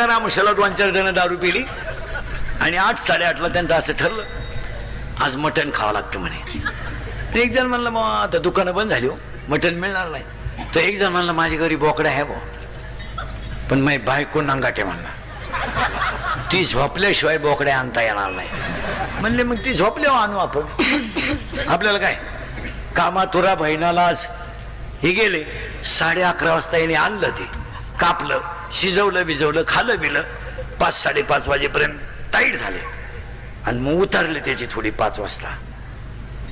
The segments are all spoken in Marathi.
मटण आमुषाला 2-4 जण दारू पिली आणि 8-8:30ला त्यांचं असं ठरलं आज मटण खावं लागतं म्हणे. एक जण म्हणलं मग आता दुकानं बंद झाली हो, मटण मिळणार नाही. तर एक जण म्हणलं माझ्या घरी बोकडा आहे भाऊ, पण माझी बायको नंगाटे म्हणला ती झोपल्याशिवाय बोकड्या आणता येणार नाही. म्हणले मग ती झोपल्यावर आणू आपण, आपल्याला काय कामातुरा बहिणाला आज हे गेले. 11:30 वाजता याने आणलं, ते कापलं, शिजवलं बिजवलं, खालं बिलं. 5-5:30 वाजेपर्यंत टाईट झाले आणि मग उतरले त्याची थोडी. 5 वाजता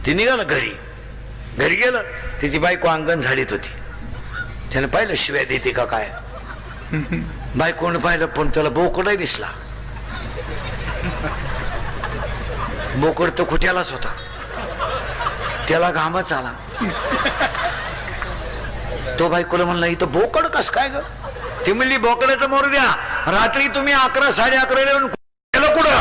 ते निघालं घरी. घरी गेलं, त्याची बायको अंगण झाडीत होती. त्यानं पाहिलं शिव्या देते का काय. बायकोनं पाहिलं पण त्याला बोकडा दिसला. बोकड तर खुट्यालाच होता, त्याला घामच आला. तो बायकोला म्हणला इथं बोकड कस काय ग. ती म्हणली बोकडाचं मोरू द्या, रात्री तुम्ही 11-11:30 येऊन गेलो कुठं.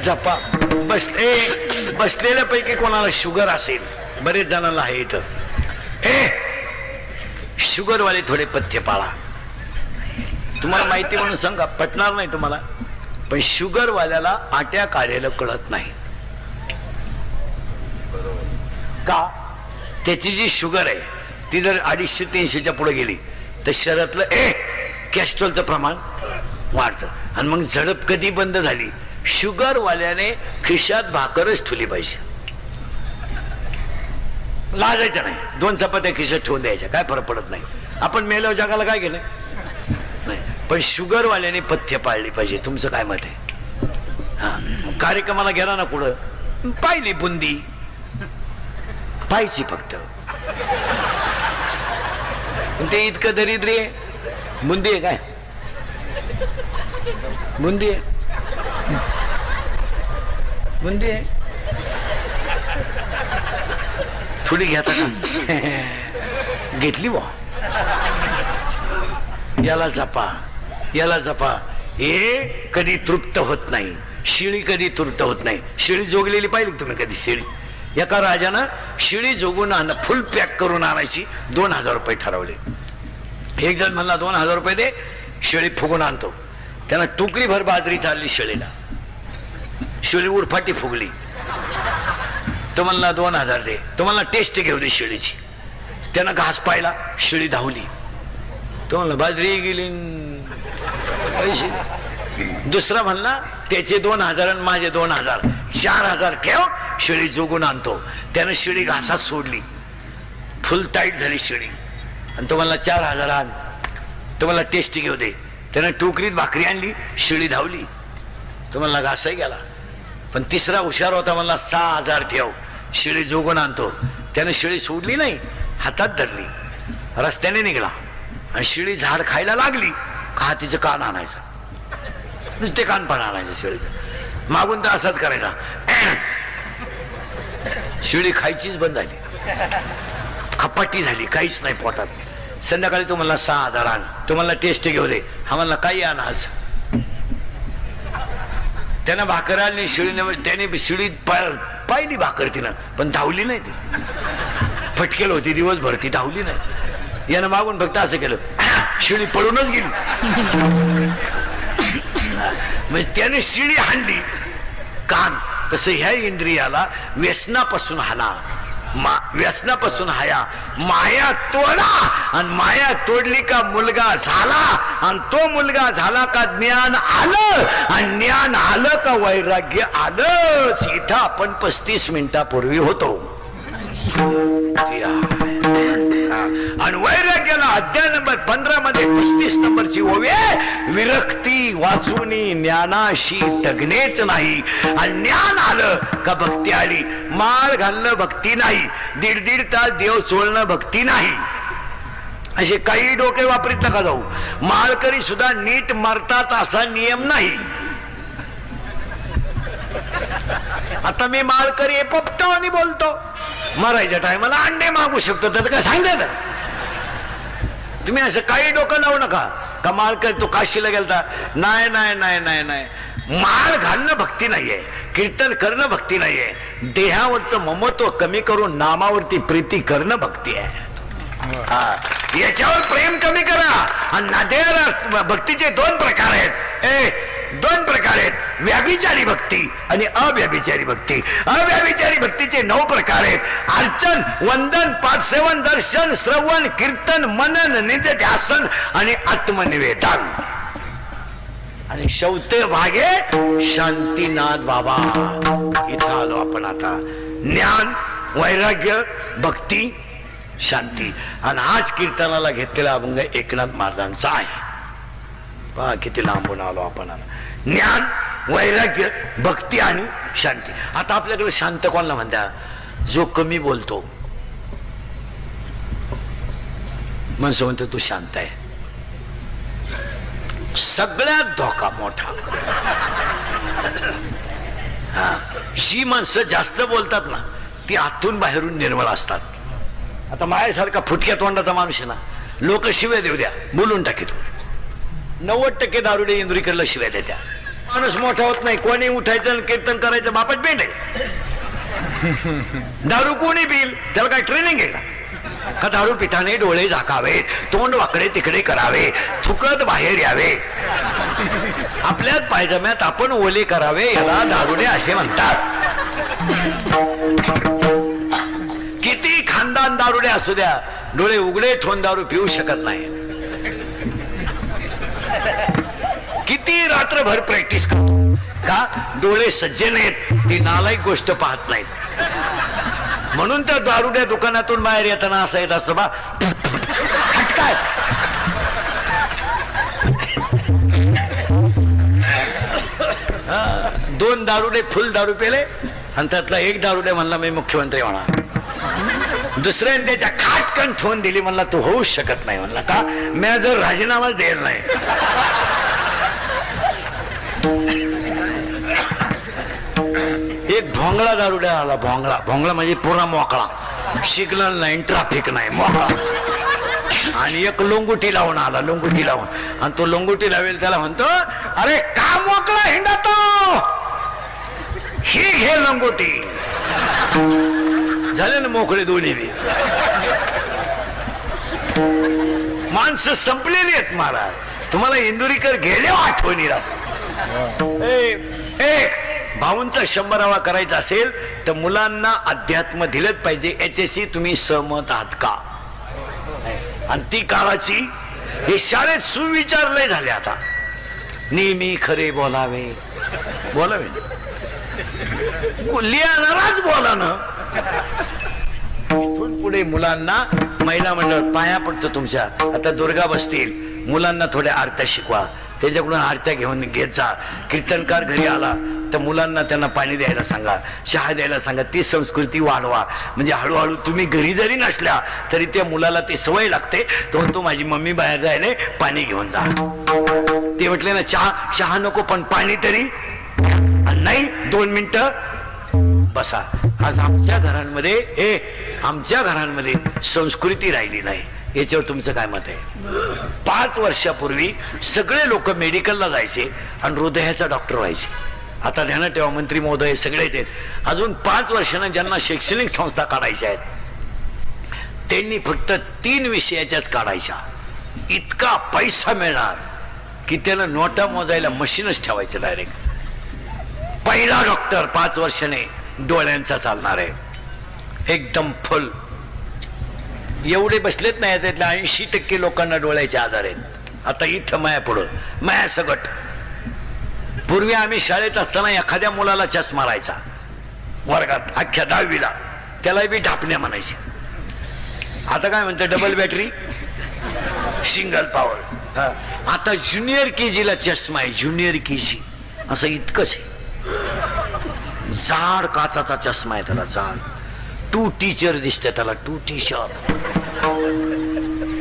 जपा बसलेल्या पैकी कोणाला शुगर असेल, बरेच जणांना आहे इथं, शुगरवाले थोडे पथ्य पाळा. तुम्हाला माहिती म्हणून सांगा, पटणार नाही तुम्हाला, पण शुगरवाल्याला आट्या काढायला कळत नाही का. त्याची जी शुगर आहे ती जर 250-300च्या पुढे गेली तर शरीरातलं कॅस्ट्रॉलचं प्रमाण वाढतं. आणि मग झडप कधी बंद झाली, शुगरवाल्याने खिशात भाकरच ठेवली पाहिजे. लाजायचं नाही, 2 चपात्या खिशात ठेवून द्यायच्या, काय फरक पडत नाही. आपण मेल्यावर जगाला काय केलं नाही, पण शुगरवाल्याने पथ्य पाळली पाहिजे. तुमचं काय मत आहे. हा, कार्यक्रमाला गेला ना कुठं, पाहिली बुंदी पाहिजे फक्त, ते इतकं दरिद्री आहे. बुंदी आहे काय, बुंदी आहे, बुंदी आहे, थोडी घेता का. घेतली बा, याला जपा, याला जपा. हे कधी तृप्त होत नाही, शिळी कधी तृप्त होत नाही. शिळी जोगलेली पाहिली तुम्ही कधी शिळी. एका राजानं शिळी जोगून फुल पॅक करून आणायची, 2000 रुपये ठरवले. एक जण म्हणला 2000 रुपये दे, शिळी फुगून आणतो. त्यानं टोकरीभर बाजरी चालली शिळीला, शिळी उरफाटी फुगली. तो म्हणला 2000 दे, तो म्हणला टेस्ट घेऊ दे शिळीची. त्यानं घास पाहिला, शिळी धावली. तो म्हणला बाजरी गेली पैसे. दुसरा म्हणला त्याचे 2000 आणि माझे 2000, 4000 ठेव, शिळी जोगून आणतो. त्यानं शिळी घासात सोडली, फुल टाईट झाली शिळी. आणि तो म्हणला 4000 आण, तो म्हणला टेस्ट घेऊ दे. त्यानं टोकरीत भाकरी आणली, शिळी धावली. तो म्हणला घासही गेला. पण तिसरा हुशार होता, म्हणला 6000 ठेव, शिळी जोगून आणतो. त्यानं शिळी सोडली नाही, हातात धरली, रस्त्याने निघाला आणि शिळी झाड खायला लागली का तिचं कान आणायचं, नुसते कान पण आणायचं शिळीचं. मागून तर असाच करायचा. शिळी खायचीच बंद झाली, खपाटी झाली, काहीच नाही पोटात. संध्याकाळी तो म्हणला 6000 आण, तो म्हणला टेस्ट घेऊ दे. हा म्हणला काही आण आज. त्यानं भाकर आणली शिळीने, त्याने शिळी पाहिली भाकर तिनं, पण धावली नाही. ती फटकेल होती दिवसभर, ती धावली नाही. यानं मागून फक्त असं केलं, शिळी पळूनच गेली. म्हणजे त्याने शिळी हाणली कान. तसं ह्या इंद्रियाला व्यसनापासून हाना, व्यसनापासून हाया, माया तोडा. आणि माया तोडली का मुलगा झाला, आणि तो मुलगा झाला का ज्ञान आलं, आणि ज्ञान आलं का वैराग्य आलंच. इथं आपण 35 मिनिटापूर्वी होतो. आणि वैराग्याला अध्याय नंबर 15 मध्ये 35 नंबरची ओवी आहे, विरक्ती वाचूनी ज्ञानाशी तगणेच नाही. आणि ज्ञान आलं का भक्ती आली. माळ घालणं भक्ती नाही, 1.5 तास देव चोळणं भक्ती नाही. असे काही डोके वापरीत नका जाऊ. माळकरी सुद्धा नीट मरतात असा नियम नाही. आता मी माळकरी आहे पोपटो आणि बोलतो, मरायच्या टायमाला अंडे मागू शकतो, तर काय सांगता. तुम्ही असं काही डोकं लावू नका. कमाल कर, तो काशीला गेलता? नाही नाही नाही नाही नाही, माळ घालणं भक्ती नाहीये, कीर्तन करणं भक्ती नाहीये, देहावरचं ममत्व कमी करून नामावरती प्रीती करणं भक्ती आहे. याच्यावर प्रेम कमी करा. आणि भक्तीचे दोन प्रकार आहेत. दोन प्रकार आहेत, व्याभिचारी भक्ती आणि अव्याभिचारी भक्ती. अव्याभिचारी भक्तीचे 9 प्रकार आहेत. अर्चन, वंदन, पादसेवन, दर्शन, श्रवण, कीर्तन, मनन, निधिध्यासन आणि आत्मनिवेदन. आणि शेवटे भागे शांतीनाथ बाबा. इथं आलो आपण आता. ज्ञान, वैराग्य, भक्ती, शांती. आणि आज कीर्तनाला घेतलेला अभंग एकनाथ महाराजांचा आहे. पहा किती लांबून आलो आपण. ज्ञान, वैराग्य, भक्ती आणि शांती. आता आपल्याकडे शांत कोणाला म्हणतात? जो कमी बोलतो. माणसं म्हणतो तू शांत आहे. सगळ्यात धोका मोठा. जी माणसं जास्त बोलतात ना ती आतून बाहेरून निर्मळ असतात. आता माझ्यासारखा फुटक्या तोंडाचा माणूस आहे ना, लोक शिव्या देऊ द्या, बोलून टाकीतो. 90% दारुडे इंदुरीकरला शिव्या देत्या. माणूस मोठा होत नाही. कोणी उठायचं आणि कीर्तन करायचं बापट पेंट आहे. दारू कोणी पिल? त्याला काय ट्रेनिंग आहे का? दारू पिठाने डोळे झाकावे, तोंड वाकडे तिकडे करावे, थुकत बाहेर यावे, आपल्याच पायजम्यात आपण ओले करावे, याला दारुडे असे म्हणतात. किती खानदान दारुडे असू द्या, डोळे उघडे ठेवून दारू पिऊ शकत नाही. किती रात्रभर प्रॅक्टिस करतो का? डोळे सज्जन आहेत, ती नालायक गोष्ट पाहत नाहीत. म्हणून त्या दारुड्या दुकानातून बाहेर येताना असं येत असतं बा, खटकाय. दोन दारुडे फुल दारू पेले आणि त्यातला एक दारुडे म्हणला मी मुख्यमंत्री होणार. दुसऱ्याने त्याच्या खाटकन ठेवून दिली, म्हणला तू होऊच शकत नाही. म्हणला का? मी जर राजीनामाच द्यायला नाही. एक भोंगळा दारुड्या आला. भोंगळा, भोंगळा म्हणजे पुरा मोकळा, सिग्नल नाही, ट्रॅफिक नाही, मोकळा. आणि एक लोंगुटी लावून आला. लोंगुटी लावून, आणि तो लोंगुटी लावेल त्याला म्हणतो, अरे का मोकळा हिंडतो, ही घे लोंगुटी. झाले ना मोकळे दोन्ही बी. माणसं संपलेली आहेत महाराज. तुम्हाला इंदुरीकर गेले आठवणी राहतो. एक भाऊंचा 100वा करायचा असेल तर मुलांना अध्यात्म दिलंच पाहिजे. याच्याशी तुम्ही सहमत आहात का? आणि ती काळाची हे शाळेत सुविचार लय झाले. आता नेहमी खरे बोलावे, बोलावे लिहाणाराच बोला ना. इथून पुढे मुलांना महिला मंडळ पाया पडतो तुमच्या. आता दुर्गा बसतील, मुलांना थोड्या आरत्या शिकवा, त्याच्याकडून आरत्या घेऊन घेत जा. कीर्तनकार घरी आला तर मुलांना त्यांना पाणी द्यायला सांगा, चहा द्यायला सांगा. ती संस्कृती वाढवा. म्हणजे हळूहळू तुम्ही घरी जरी नसल्या तरी त्या मुलाला ती सवय लागते. तो म्हणतो माझी मम्मी बाहेर जायला, पाणी घेऊन जा. ते म्हटले ना चहा नको पण पाणी तरी नाही. 2 मिनिटं बसा. आज आमच्या घरांमध्ये संस्कृती राहिली नाही. याच्यावर तुमचं काय मत आहे? 5 वर्षापूर्वी सगळे लोक मेडिकलला जायचे आणि हृदयाचा डॉक्टर व्हायचे. आता ध्यानात ठेवा, मंत्री महोदय सगळेच आहेत. अजून 5 वर्षांना ज्यांना शैक्षणिक संस्था काढायच्या आहेत त्यांनी फक्त 3 विषयाच्याच काढायच्या. इतका पैसा मिळणार की त्याला नोटा मोजायला मशीनच ठेवायचं डायरेक्ट. पहिला डॉक्टर 5 वर्षाने डोळ्यांचा चालणार आहे, एकदम फुल. एवढे बसलेत नाही, त्यातल्या 80% लोकांना डोळ्याचे आजार आहेत. आता इथं माया पुढं माया सगट. पूर्वी आम्ही शाळेत असताना एखाद्या मुलाला चष्मा राहायचा वर्गात, अख्ख्या 10वीला, त्याला बी ढापण्या म्हणायचे. आता काय म्हणते, डबल बॅटरी, सिंगल पॉवर. आता ज्युनियर केजीला चष्मा आहे, ज्युनियर केजी. असं इतकंच आहे. जाड काचाचा चष्मा आहे त्याला, जाड. 2 टीचर दिसते त्याला, 2 टीचर.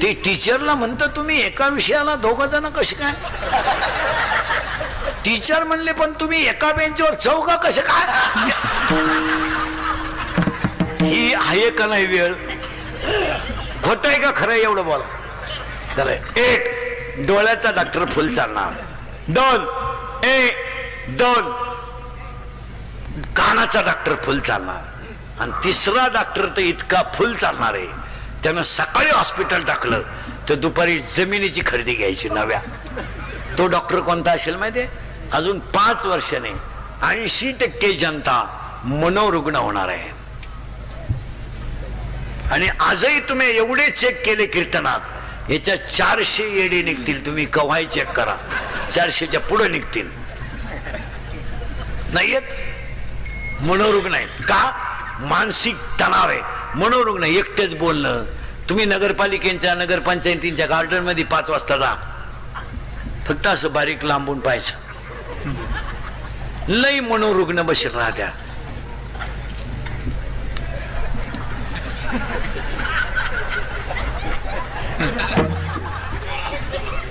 ते टीचरला म्हणतं तुम्ही एका विषयाला 2 जण कसे काय? टीचर म्हणले पण तुम्ही एका बेंचवर 4 कसे काय? ही आहे का नाही वेळ? खोट आहे का खरं? एवढं बोला. तर 1 डोळ्याचा डॉक्टर फुल चालणार, 2 कानाचा डॉक्टर फुल चालणार, आणि 3रा डॉक्टर तर इतका फुल चालणार आहे, त्यानं सकाळी हॉस्पिटल टाकलं तर दुपारी जमिनीची खरेदी घ्यायची नव्या. तो डॉक्टर कोणता असेल माहितीये? अजून 5 वर्षाने 80% जनता मनोरुग्ण होणार आहे. आणि आजही तुम्ही एवढे चेक केले कीर्तनात, याच्या 400 येडे निघतील. तुम्ही कव्हाही चेक करा, 400च्या पुढे निघतील. नाही येत, मनोरुग्ण आहेत. का? मानसिक तणाव आहे. मनोरुग्ण एकटेच बोलणं. तुम्ही नगरपालिकेच्या नगरपंचायतींच्या गार्डन मध्ये 5 वाजता जा, फक्त असं बारीक लांबून पाहायचं. लई मनोरुग्ण बसेल राहत्या.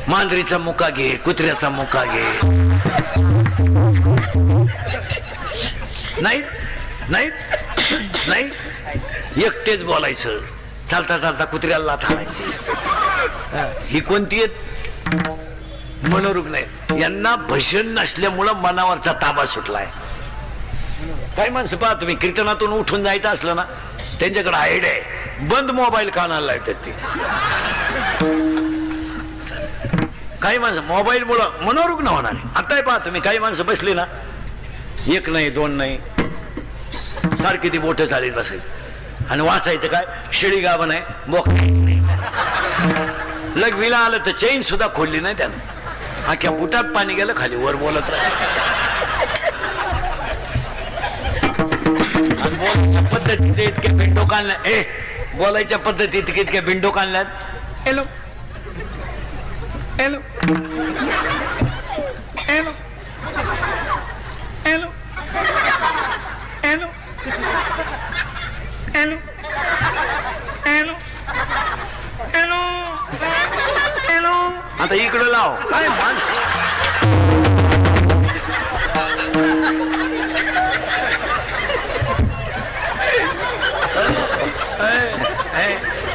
मांजरीचा मुका घे, कुत्र्याचा मुका घे. नाही नाही नाही, एकटेच बोलायचं. चालता चालता कुत्र्याला लाथ हाणायची. ही कोणती आहेत? मनोरुग्ण आहे. यांना भजन नसल्यामुळं मनावरचा ताबा सुटलाय. काही माणसं पहा तुम्ही, कीर्तनातून उठून जायचं असलं ना, त्यांच्याकडे आयडिया आहे, बंद मोबाईल कानाला लावतात ते. काही माणसं मोबाईल मुळे मनोरुग्ण होणार आहे. आता पहा तुम्ही, काही माणसं बसली ना, 1 नाही 2 नाही, सारखी ती मोठं चालीत बसायची. आणि वाचायचं काय? शिळी गाभण आहे, बोक नाही. लग्वीला आलं तर चैन सुद्धा खोलली नाही त्यानं. अख्ख्या बुटात पाणी गेलं, खाली वर बोलत राहिलं. बोलायच्या पद्धतीत इतके भिंडो काढल्या, बोलायच्या पद्धतीत इतके भिंडो काढल्यात. Hello hello hello hello hello hello hello hello hello. आता इकडं लाव. काय माणसं,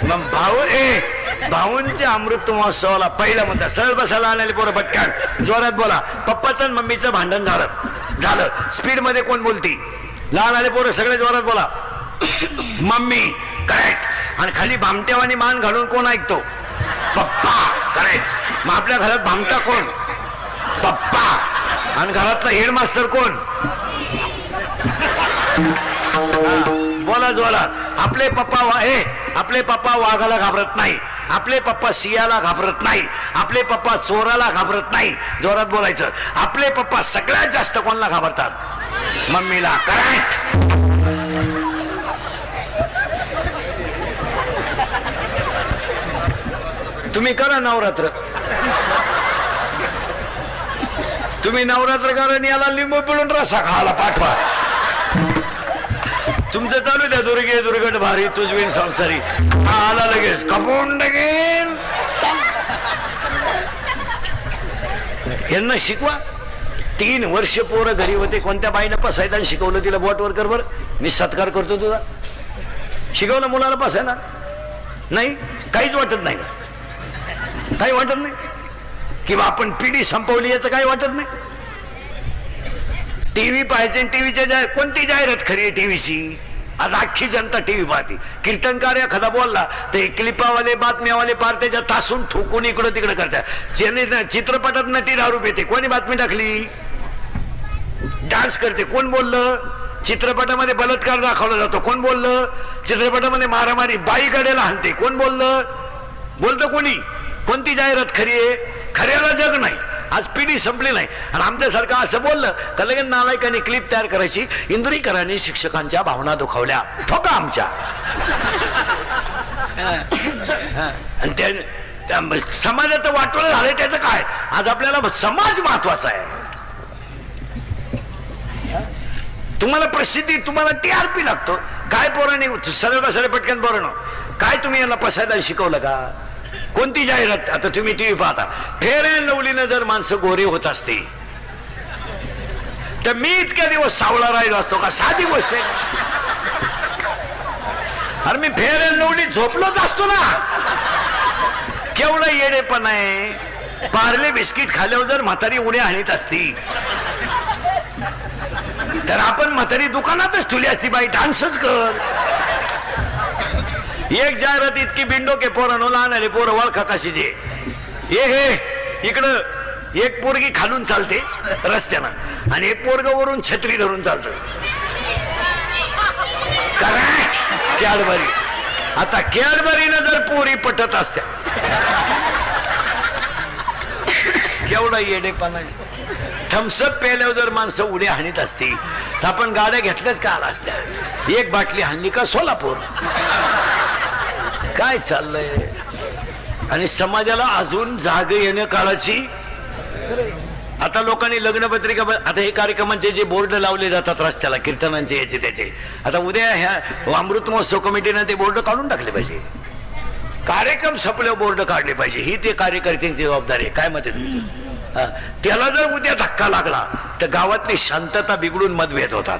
मग भाऊंच्या अमृत महोत्सवाला पहिला म्हणता सरळ बसायला आलेले पोरं पटकन जोरात बोला. पप्पाचं आणि मम्मीचं भांडण झालं. स्पीड मध्ये कोण बोलती? लहान आले पोरं सगळे जोरात बोला. मम्मी. करेक्ट. आणि खाली भामटेवानी मान घालून कोण ऐकतो? पप्पा. करेक्ट. मग आपल्या घरात भामटा कोण? पप्पा. आणि घरातला हेडमास्टर कोण? बोला जोरात. आपले पप्पा वाघाला घाबरत नाही, आपले पप्पा सियाला घाबरत नाही, आपले पप्पा चोराला घाबरत नाही. जोरात बोलायचं. आपले पप्पा सगळ्यात जास्त कोणाला घाबरतात? मम्मीला. करेक्ट. तुम्ही करा नवरात्र. तुम्ही नवरात्र करा आणि याला लिंबू पिळून रसा खायला पाठवा. तुमचं चालू द्या, दुर्गे दुर्गट भारी तुझवीन संसारी. आला लगेच कपून टाकेल. यांना शिकवा. 3 वर्ष पोरं घरी होते. कोणत्या बाईनं पसायदान शिकवलं तिला? बोटवर कर बर, मी सत्कार करतो तुझा. शिकवलं मुलाला पसायदान? नाही, काहीच वाटत नाही का? काही वाटत नाही किंवा आपण पिढी संपवली याचं काही वाटत नाही. टीव्ही पाहायचे, टीव्हीच्या कोणती जाहिरात खरी आहे टीव्हीची? आज अख्खी जनता टीव्ही पाहते. कीर्तनकार एखादा बोलला ते क्लिपावाले बातम्यावाले पार त्याच्या तासून ठोकून इकडं तिकडं करतात. चित्रपटात नटी दारू पिते, कोणी बातमी टाकली? डान्स करते, कोण बोललं? चित्रपटामध्ये बलात्कार दाखवला जातो, कोण बोललं? चित्रपटामध्ये मारामारी, बाई गड्याला हाणते, कोण बोललं? बोलतं कोणी? कोणती जाहिरात खरी आहे? खऱ्याला जग नाही. आज पिढी संपली नाही. आणि आमच्यासारखं असं बोललं का लगेच नालायकाने क्लिप तयार करायची. इंदुरीकरांनी शिक्षकांच्या भावना दुखावल्या, ठोका आमच्या. आणि त्या समाजाचं वाटोळं झालंय. त्याचं काय? आज आपल्याला समाज महत्वाचा आहे. तुम्हाला प्रसिद्धी, तुम्हाला TRP लागतो. काय पोरांनी सरळ बसले पटकन पोरांनो, काय तुम्ही यांना पसायला शिकवलं का? कोणती जाहिरात? आता तुम्ही टीव्ही पाहता, फेअर अँड लवलीनं जर माणसं गोरी होत असते तर मी इतक्या दिवस सावळा राहिलो असतो का? साधी गोष्ट आहे. अरे मी फेअर अँड लवली झोपलोच असतो ना. केवढं येडेपण आहे. पार्ले बिस्किट खाल्यावर जर म्हातारी उड्या हाणीत असती तर आपण म्हातारी दुकानातच ठेवली असती, बाई डान्सच कर. एक जाहिरात इतकी बिंडो के पोरांनो, लहान आले पोरं वळखा कशी जे हे इकडं एक पोरगी खालून चालते रस्त्यानं आणि एक पोरग वरून छत्री धरून चालतं. करेक्ट. कॅडबरी. आता कॅडबरीनं जर पोरी पटत असत्या केवढा येडेपणा. थम्सअप प्यायल्यावर जर माणसं उड्या हाणीत असती तर आपण गाड्या घेतल्याच का आला असत्या. एक बाटली हाणली का सोलापूर. काय चाललंय. आणि समाजाला अजून जाग येण्या काळाची. आता लोकांनी लग्नपत्रिका, आता हे कार्यक्रमांचे जे बोर्ड लावले जातात रस्त्याला कीर्तनांचे याचे त्याचे, आता उद्या ह्या अमृत महोत्सव कमिटीनं ते बोर्ड काढून टाकले पाहिजे. कार्यक्रम संपल्यावर बोर्ड काढले पाहिजे. ही ते कार्यकर्त्यांची जबाबदारी आहे. काय मत आहे तुमचं. त्याला जर उद्या धक्का लागला तर गावातली शांतता बिघडून मतभेद होतात.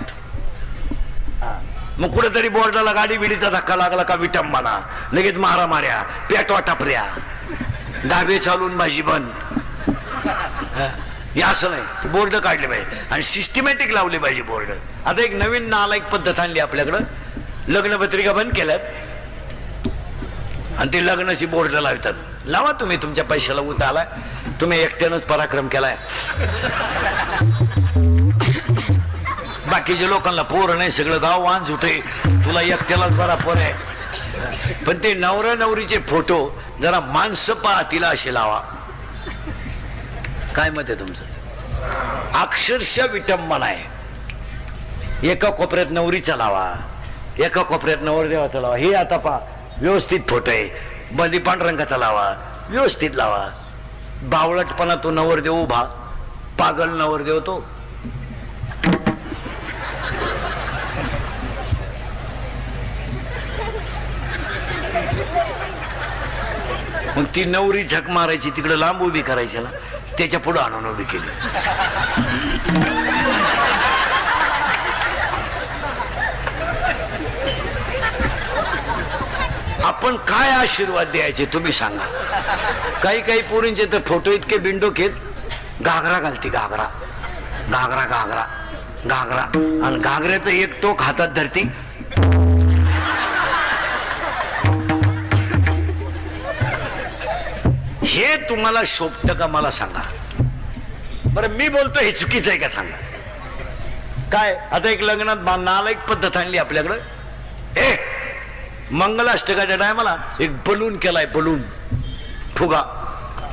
मग कुठेतरी बोर्डाला गाडी बिडीचा धक्का लागला का विटंबना, लगेच मारामाऱ्या, पेटवा टापऱ्या, डाबे चालून भाजी बंद. हे असं नाही. बोर्ड काढले पाहिजे आणि सिस्टमॅटिक लावले पाहिजे बोर्ड. आता एक नवीन नालायक पद्धत आणली आपल्याकडं. लग्नपत्रिका बंद केल्यात आणि ते लग्नाची बोर्ड लावतात. लावा तुम्ही, तुमच्या पैशाला उत आलाय, तुम्ही एकट्यानंच पराक्रम केलाय. बाकीच्या लोकांना पोर नाही, सगळं गाव वांज उठे, तुला एकट्यालाच बरा पोर आहे. पण ते नवरा नवरीचे फोटो जरा माणसं पाहतीला असे लावा. काय मत आहे तुमचं. अक्षरशः विटंबना आहे. एका कोपऱ्यात नवरीचा लावा, एका कोपऱ्यात नवरदेवाचा लावा. हे आता पहा व्यवस्थित फोटो आहे. बंदी पांढरंगाचा लावा, व्यवस्थित लावा. बावळटपणा तो नवरदेव उभा, पागल नवरदेव तो. मग ती नवरी झक मारायची, तिकडे लांब उभी करायची ना, त्याच्या पुढे आणून उभी केली. आपण काय आशीर्वाद द्यायचे तुम्ही सांगा. काही काही पोरींचे तर फोटो इतके बिंडो केत, घागरा घालते, घागरा घागरा घागरा घागरा, आणि घागऱ्याचं एक टोक हातात धरती. हे तुम्हाला शोभतं का मला सांगा बरं. मी बोलतो हे चुकीचं आहे का सांगा. काय आता एक लग्नात नालायक पद्धत आणली आपल्याकडं. मंगलाष्टकाच्या टायमाला एक बलून केलाय, बलून फुगा,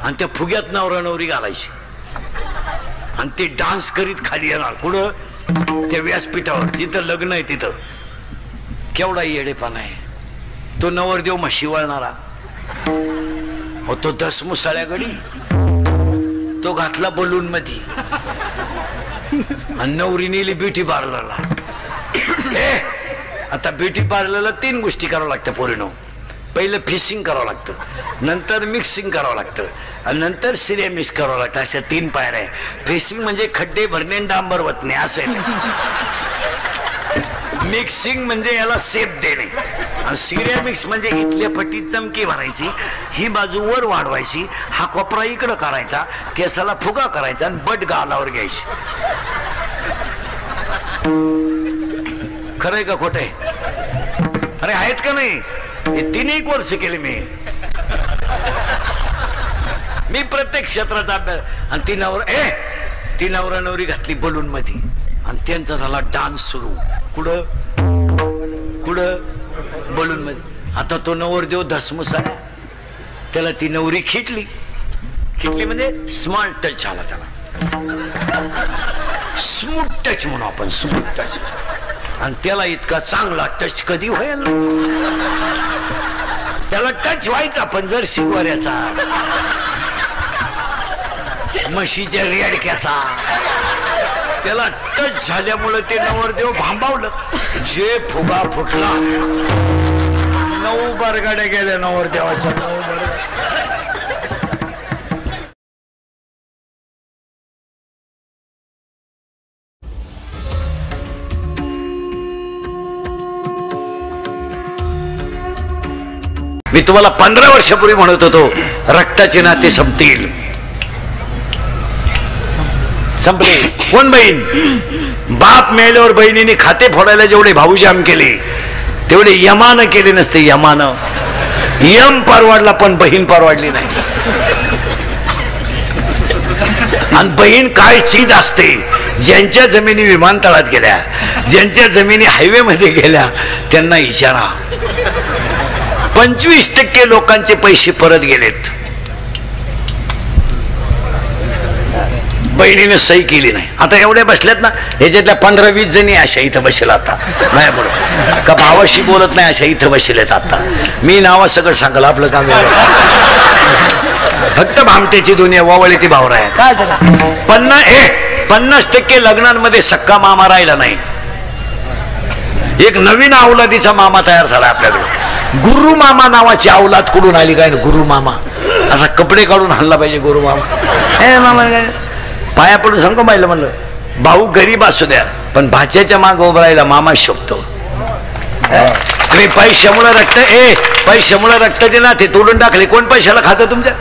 आणि त्या फुग्यात नवरा नवरी घालायची आणि ते डान्स करीत खाली येणार. कुठं. त्या व्यासपीठावर जिथं लग्न आहे तिथं. केवढा येडेपणा आहे. तो नवरदेव म्हशी वळणारा हो, तो 10 मुसाळ्या गडी तो घातला बलून मध्ये आणि नवरी नेली ब्युटी पार्लरला. आता ब्युटी पार्लरला 3 गोष्टी करावं लागतं पोरीनो. पहिलं फिशिंग करावं लागतं, नंतर मिक्सिंग करावं लागतं आणि नंतर सिरेमिक्स करावं लागतं. अशा 3 पायऱ्या आहे. फिशिंग म्हणजे खड्डे भरणे, डांबर वतणे असेल. मिक्सिंग म्हणजे याला सेप देणे, आणि सिरेमिक्स म्हणजे इथल्या पट्टीत चमकी भरायची, ही बाजू वर वाढवायची, हा कोपरा इकडं करायचा, केसाला फुगा करायचा आणि बट गालावर घ्यायची. खरंय का खोटंय. अरे आहेत का नाही. हे 3 कोर्स केले मी प्रत्येक क्षेत्राचा अभ्यास. आणि ती नवरा नवरी घातली बलून मध्ये आणि त्यांचा झाला डान्स सुरू. कुठं कुठं बलून मध्ये. आता तो नवरदेव धसमुसा, त्याला ती नवरी खिटली म्हणजे स्मॉल टच आला त्याला. स्मूथ टच म्हणू आपण, स्मूथ टच. आणि त्याला इतका चांगला टच कधी होईल. त्याला टच व्हायचा पण जर शिगवाऱ्याचा, म्हशीच्या रेडक्याचा. त्याला टच झाल्यामुळे ते नवरदेव भांबावलं. जे फुगा फुटला, 9 बरगाड्या गेल्या नवरदेवाच्या. 9 बरगाड्या. मी तुम्हाला 15 वर्षापूर्वी म्हणत होतो रक्ताचे नाते संपतील. संपले. कोण बहीण? बाप मेल्यावर बहिणीने खाते फोडायला जेवढे भाऊजाम केले तेवढे यमानं केले नसते. यमानं यम परवाडला पण बहीण परवाडली नाही. आणि बहीण काय चीज असते. ज्यांच्या जमिनी विमानतळात गेल्या, ज्यांच्या जमिनी हायवे मध्ये गेल्या त्यांना इशारा. 25% लोकांचे पैसे परत गेलेत. बहिणीने सही केली नाही. आता एवढ्या बसल्यात ना, ह्याच्यातल्या 15-20 जणी अशा इथं बसल्या. आता नाही पुढं का भावाशी बोलत नाही अशा इथं बसलेत. आता मी नावा सगळं सांगल, आपलं काम फक्त भामट्याची दुनिया वावळी ती भावरा आहे. काय झालं? 50% लग्नांमध्ये सक्का मामा राहिला नाही. एक नवीन अवलादीचा मामा तयार झाला आपल्याकडे. गुरु मामा नावाची अवलाद कुठून आली काय? गुरु मामा असा कपडे काढून हल्ला पाहिजे गुरु मामा. हे मामा पाया पडून सांगतो पाहिलं म्हणलं, भाऊ गरीब असू द्या पण भाच्याच्या माग उभं राहिला मामा शोभतो. तुम्ही पैशामुळे पैशामुळे रक्ताचे नाते तोडून टाकले. कोण पैशाला खातं तुमच्या?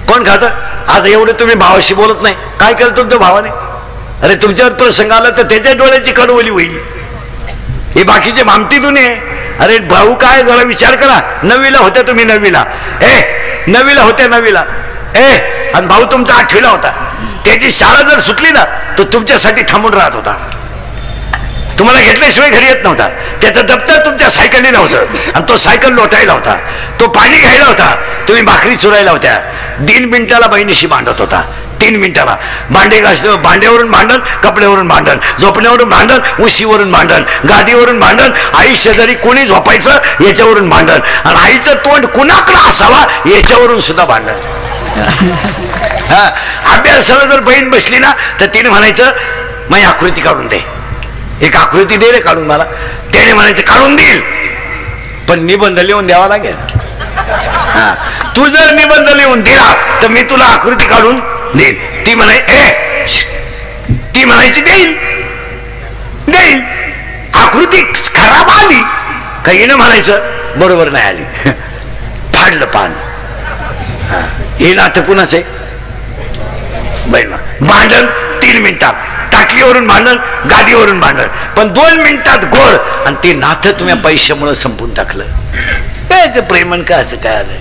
कोण खातं? आता एवढे तुम्ही भावाशी बोलत नाही. काय केलं तुमच्या भावाने? अरे तुमच्यावर प्रसंग आला तर त्याच्या डोळ्याची कडवली होईल. हे बाकीचे भामटी दुनिये. अरे भाऊ काय जरा विचार करा. 9वीला होत्या तुम्ही, 9वीला 9वीला होत्या 9वीला आणि भाऊ तुमचा 8वीला होता. त्याची शाळा जर सुटली ना तो तुमच्यासाठी थांबून राहत होता. तुम्हाला घेतल्याशिवाय घरी येत नव्हता. त्याचं दप्तर तुमच्या सायकलीला होतं आणि तो सायकल लोटायला होता. तो पाणी घ्यायला होता, तुम्ही भाकरी चुरायला होत्या. 3 मिनिटाला बहिणीशी भांडत होता. 3 मिनिटाला भांडे घासले, भांड्यावरून भांडण, कपड्यावरून भांडण, झोपण्यावरून भांडण, उशीवरून भांडण, गादीवरून भांडण, आई शेजारी कोणी झोपायचं याच्यावरून भांडण, आणि आईचं तोंड कुणाकडं असावा याच्यावरून सुद्धा भांडण. अभ्यासाला जर बहीण बसली ना तर तिने म्हणायचं माझी आकृती काढून दे, एक आकृती दे रे काढून मला. त्याने म्हणायचं काढून देईल पण निबंध लिहून द्यावा लागेल. तू जर निबंध लिहून दिला तर मी तुला आकृती काढून देईल. ती म्हणायची देईल देईल. आकृती खराब आली का हिनं म्हणायचं बरोबर नाही आली, फाडलं पान. हे नातं कुणाच आहे? बहिण भांडण 3 मिनिटात, टाकीवरून भांडण, गादीवरून भांडण, पण 2 मिनिटात गोळ. आणि ते नातं तुम्ही पैशामुळे संपून टाकलं. कायचं प्रेमन का असं काय आलं?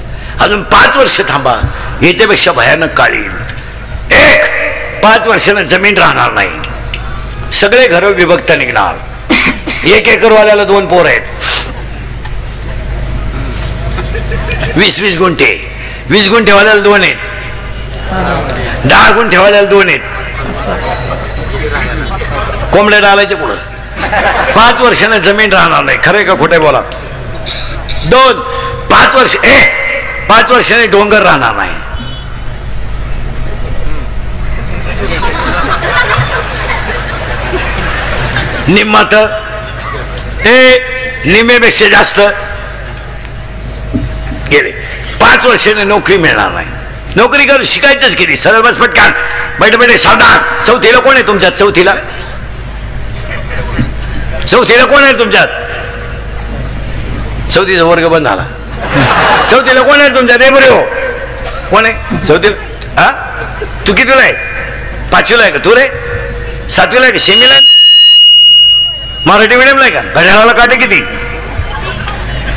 अजून 5 वर्ष थांबा, याच्यापेक्षा भयानक काळ येईल. 5 वर्षानं जमीन राहणार नाही. सगळे घर विभक्त निघणार. 1 एकरवाल्याला 2 पोर आहेत. 20-20 गुंठे. 20 गुंठेवाल्याला 2 आहेत. 10 गुंठेवाल्याला 2 आहेत. कोंबड्या डालायचे पुढं. 5 वर्षानं जमीन राहणार नाही. खरंय का खोटे बोला? 5 वर्ष 5 वर्षाने डोंगर राहणार नाही. निम्मात निम्मेपेक्षा जास्त गेले. 5 वर्षाने नोकरी मिळणार नाही. नोकरी कर शिकायचंच केली. सरळ बस पटकान बैठे बैठे सावधान. चौथीला कोण आहे तुमच्यात? चौथीला कोण आहे तुमच्यात? चौथीचा वर्ग बंद झाला. चौथीला कोण आहे तुमच्यात? रे बरे हो कोण आहे चौथीला? तू कितीला आहे? 5वीला आहे का तू? रे 7वीला आहे का? सेमीला आहे? मराठी मिडियमला आहे का? घड्याळाला काटे किती?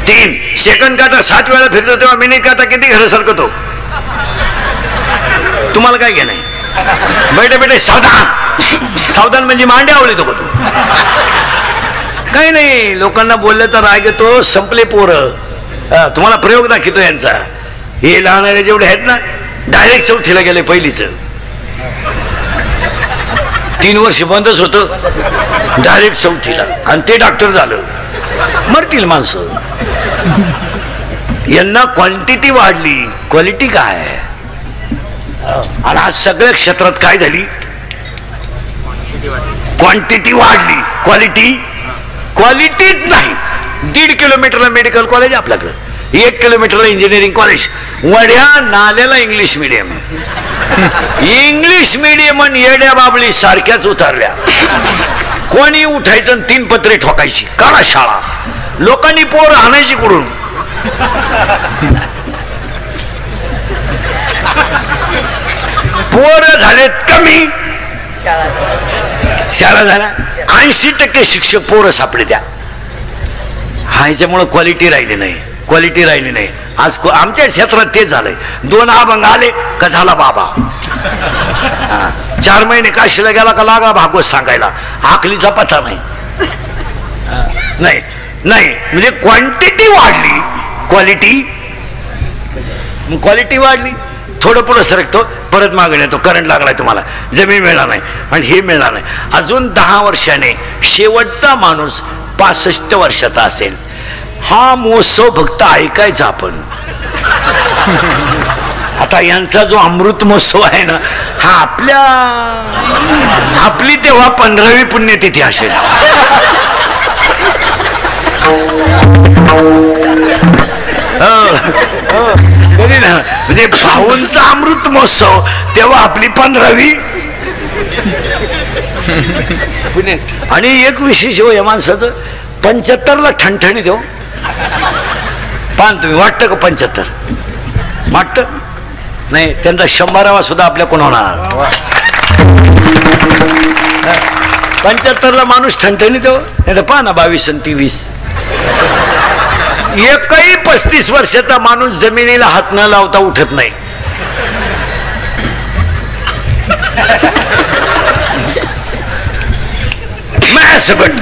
3. सेकंड काटा 7 वेळा फिरतो तेव्हा मिनिट काटा किती घर सरकतो? तुम्हाला काय घे नाही. बैठे बैठे सावधान. सावधान म्हणजे मांड्या आवडतो का तू? काही नाही. लोकांना बोललं तर राग येतो. संपले पोरं. तुम्हाला प्रयोग दाखवतो यांचा. हे लहान जेवढे आहेत ना डायरेक्ट चौथीला गेले. पहिलीचं 3 वर्ष बंदच होतं, डायरेक्ट चौथीला. आणि ते डॉक्टर झालं. मरतील माणसं. यांना क्वांटिटी वाढली, क्वालिटी काय? आणि आज सगळ्या क्षेत्रात काय झाली? क्वांटिटी वाढली, क्वालिटीच नाही. 1.5 किलोमीटरला मेडिकल कॉलेज आपल्याकडं, 1 किलोमीटरला इंजिनिअरिंग कॉलेज. वड्या नाल्याला इंग्लिश मीडियम. इंग्लिश मीडियम आणि येड्या बाबळी सारख्याच उतरल्या. कोणी उठायचं 3 पत्रे ठोकायची. काढा शाळा. लोकांनी पोर आणायची कुठून? पोर झालेत कमी शाळा झाल्या 80% शिक्षक पोरं सापडे त्या. हा ह्याच्यामुळं क्वालिटी राहिली नाही. आज आमच्या क्षेत्रात ते झालंय. 2 अभंग आले का झाला बाबा. 4 महिने काशीला गेला का लागा भागवत सांगायला. आकलीचा पत्ता नाही म्हणजे क्वांटिटी वाढली, क्वालिटी वाढली. थोडं पुढं सरकतो, परत मागून येतो. करंट लागलाय तुम्हाला, जमीन मिळणार नाही आणि हे मिळणार नाही. अजून 10 वर्षाने शेवटचा माणूस 65 वर्षाचा असेल. हा महोत्सव फक्त ऐकायचा आपण. आता यांचा जो अमृत महोत्सव आहे ना, हा आपली तेव्हा 15वी पुण्यतिथी असेल. कधी ना म्हणजे भाऊंचा अमृत महोत्सव तेव्हा आपली 15वी पुण्य. आणि एक विशेष हो या माणसाचं, 75ला ठणठणीत हो. पान तुम्ही वाटतं का 75 वाटतं नाही. त्यांचा 100वा सुद्धा आपल्या कोण होणार. 75ला माणूस ठणठणीत हो. नाही तर पहा ना 22 आणि 23. एकही 35 वर्षाचा माणूस जमिनीला हात न लावता उठत नाही. सगळं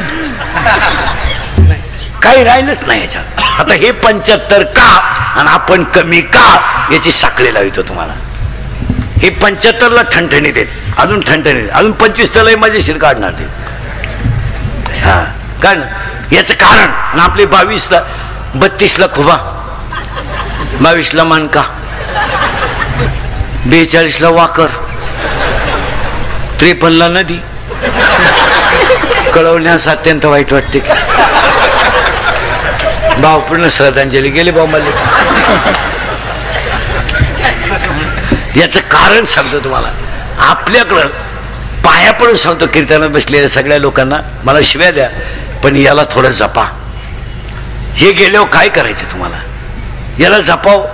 काही राहिलंच नाही याच्यात. आता हे 75 का आणि आपण कमी का याची साखळी लावतो तुम्हाला. हे 75ला ठणठणीत आहेत, अजून ठणठणीत, अजून 25 मजेशीर काढणार ते. हा काय ना याचं कारण. आणि आपले 22ला 32ला खुबा, 22ला मानका, 42ला वाकर, 53ला नदी. कळवण्यास अत्यंत वाईट वाटते. भावपूर्ण श्रद्धांजली गेली बॉम्बाले. याचं कारण सांगतो तुम्हाला. आपल्याकडं पाया पडून सांगतो कीर्तनात बसलेल्या सगळ्या लोकांना, मला शिव्या द्या पण याला थोडं जपा. हे गेल्यावर काय करायचं तुम्हाला. याला जपाव,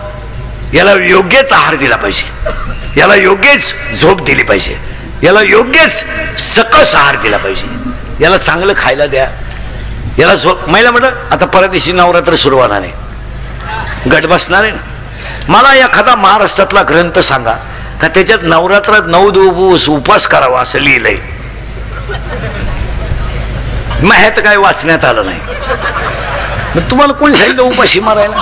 याला योग्यच आहार दिला पाहिजे, याला योग्यच झोप दिली पाहिजे, याला योग्यच सकस आहार दिला पाहिजे, याला चांगलं खायला द्या, याला झोप. महिला म्हटलं आता परदेशी नवरात्र सुरू होणार आहे, गट बसणार आहे ना. मला एखादा महाराष्ट्रातला ग्रंथ सांगा का त्याच्यात नवरात्रात 9 दिवस उपवास करावा असं लिहिलंय. माहित काय वाचण्यात आलं नाही. मग तुम्हाला कोणी सांगितलं उपाशी मारायला.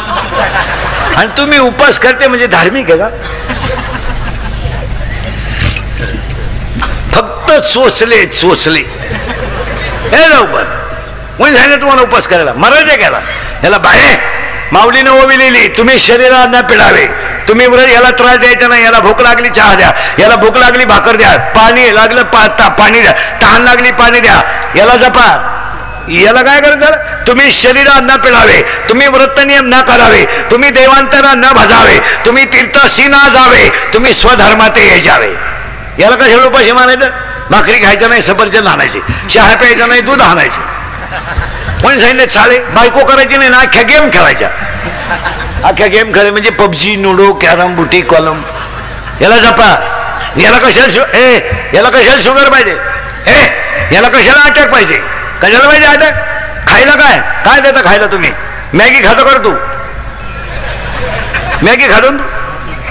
आणि तुम्ही उपवास करते म्हणजे धार्मिक आहे का. फक्त चोचले हे उपास. कोणी सांगितलं तुम्हाला उपास करायला. मरायचं घ्यायला याला बाहेर माऊलीने ओवी लिहिली, तुम्ही शरीराला न पिळावे, तुम्ही व्रत याला त्रास द्यायचा नाही, याला भूक लागली चहा द्या, याला भूक लागली भाकर द्या, पाणी लागलं पाणी द्या, तहान लागली पाणी द्या, याला जपा. याला काय करायचं. तुम्ही शरीरात न पिळावे, तुम्ही व्रत नियम न करावे, तुम्ही देवांतरा न भजावे, तुम्ही तीर्थाशी न जावे, तुम्ही स्वधर्मात यावे. याला कशाला उपाशी मानायचं. भाकरी खायचं नाही, सफरचंद आणायचे, चहा प्यायचा नाही, दूध आणायचं. कोणी सांगितलं शाळे बायको करायची नाही ना, अख्ख्या गेम खेळायच्या. अख्ख्या गेम खेळ म्हणजे पबजी, लुडो, कॅरम, बुटी, कॉलम. याला जपा. याला कशाला शुगर पाहिजे, याला कशाला अटॅक पाहिजे, कशाला पाहिजे अटॅक. खायला काय देता खायला. तुम्ही मॅगी खातो कर, तू मॅगी खातो तू.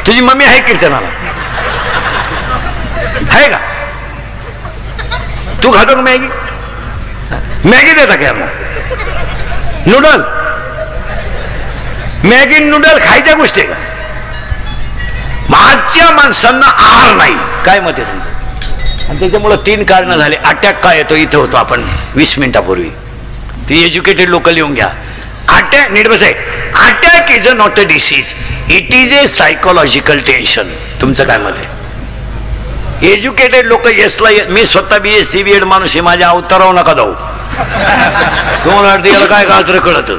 तुझी मम्मी आहे कीर्तनाला आहे का. तू खातो का मॅगी. मॅगी देता काय मग. नूडल, मॅगी नूडल खायच्या गोष्टी आहे का. आजच्या माणसांना आहार नाही. काय मत आहे तुमचं. आणि त्याच्यामुळं 3 कारणं झाले. अटॅक काय येतो इथं होतो आपण 20 मिनिटापूर्वी. ती एज्युकेटेड लोक लिहून घ्या. अटॅक नीट बस आहे. Attack is a not a disease, it is a psychological tension. तुमचं काय मत आहे. एज्युकेटेड लोक यसला, मी स्वतः BSc BEd माणूस आहे, माझ्या अवतारावर नका जाऊ. तुम्हाला वाटतं याला काय गाजर कळत.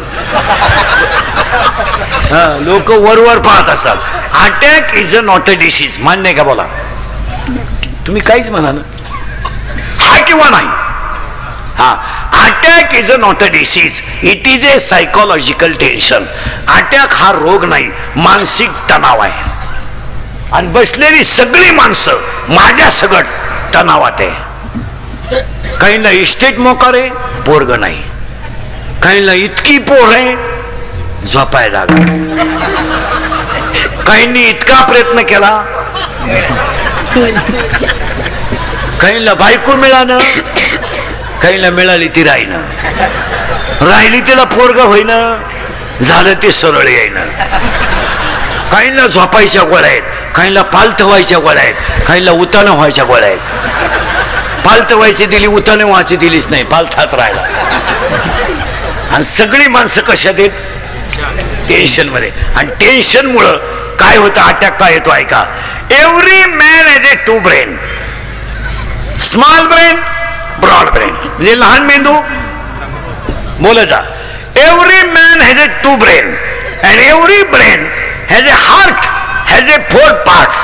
लोक वर पाहत असतात. Attack is a not a disease. मान्य आहे का बोला. तुम्ही काहीच म्हणा ना, हा किंवा नाही. हा attack is a not a disease, it is a psychological tension. Attack हा रोग नाही, मानसिक तणाव आहे. आणि बसलेली सगळी माणसं माझ्या सगट तणावात आहे. काहींना इस्टेट मोकार आहे, पोरग नाही. काहींना इतकी पोर आहे, झोपाय जागा. काहींनी इतका प्रयत्न केला, काहींना बायको मिळालं, काहींना मिळाली ती राहीनं, राहिली तिला पोरग होईना, झालं ते सरळ येईना. काहींना झोपायच्या गोळ्या आहेत, काहींना पालथ व्हायच्या गोळ्या आहेत, काहींना उतानं व्हायच्या गोळ्या आहेत. पालथ व्हायची दिली, उतानं व्हायची दिलीच नाही, पालथात राहिला. आणि सगळी माणसं कशात आहेत? टेन्शन मध्ये. आणि टेन्शन मुळे काय होतं, अटॅक काय येतो ऐका. Every man has a two brain, small brain, broad brain. म्हणजे लहान मेंदू, बोलत जा. Every man has a two brain and every brain has a heart has a 4 parts.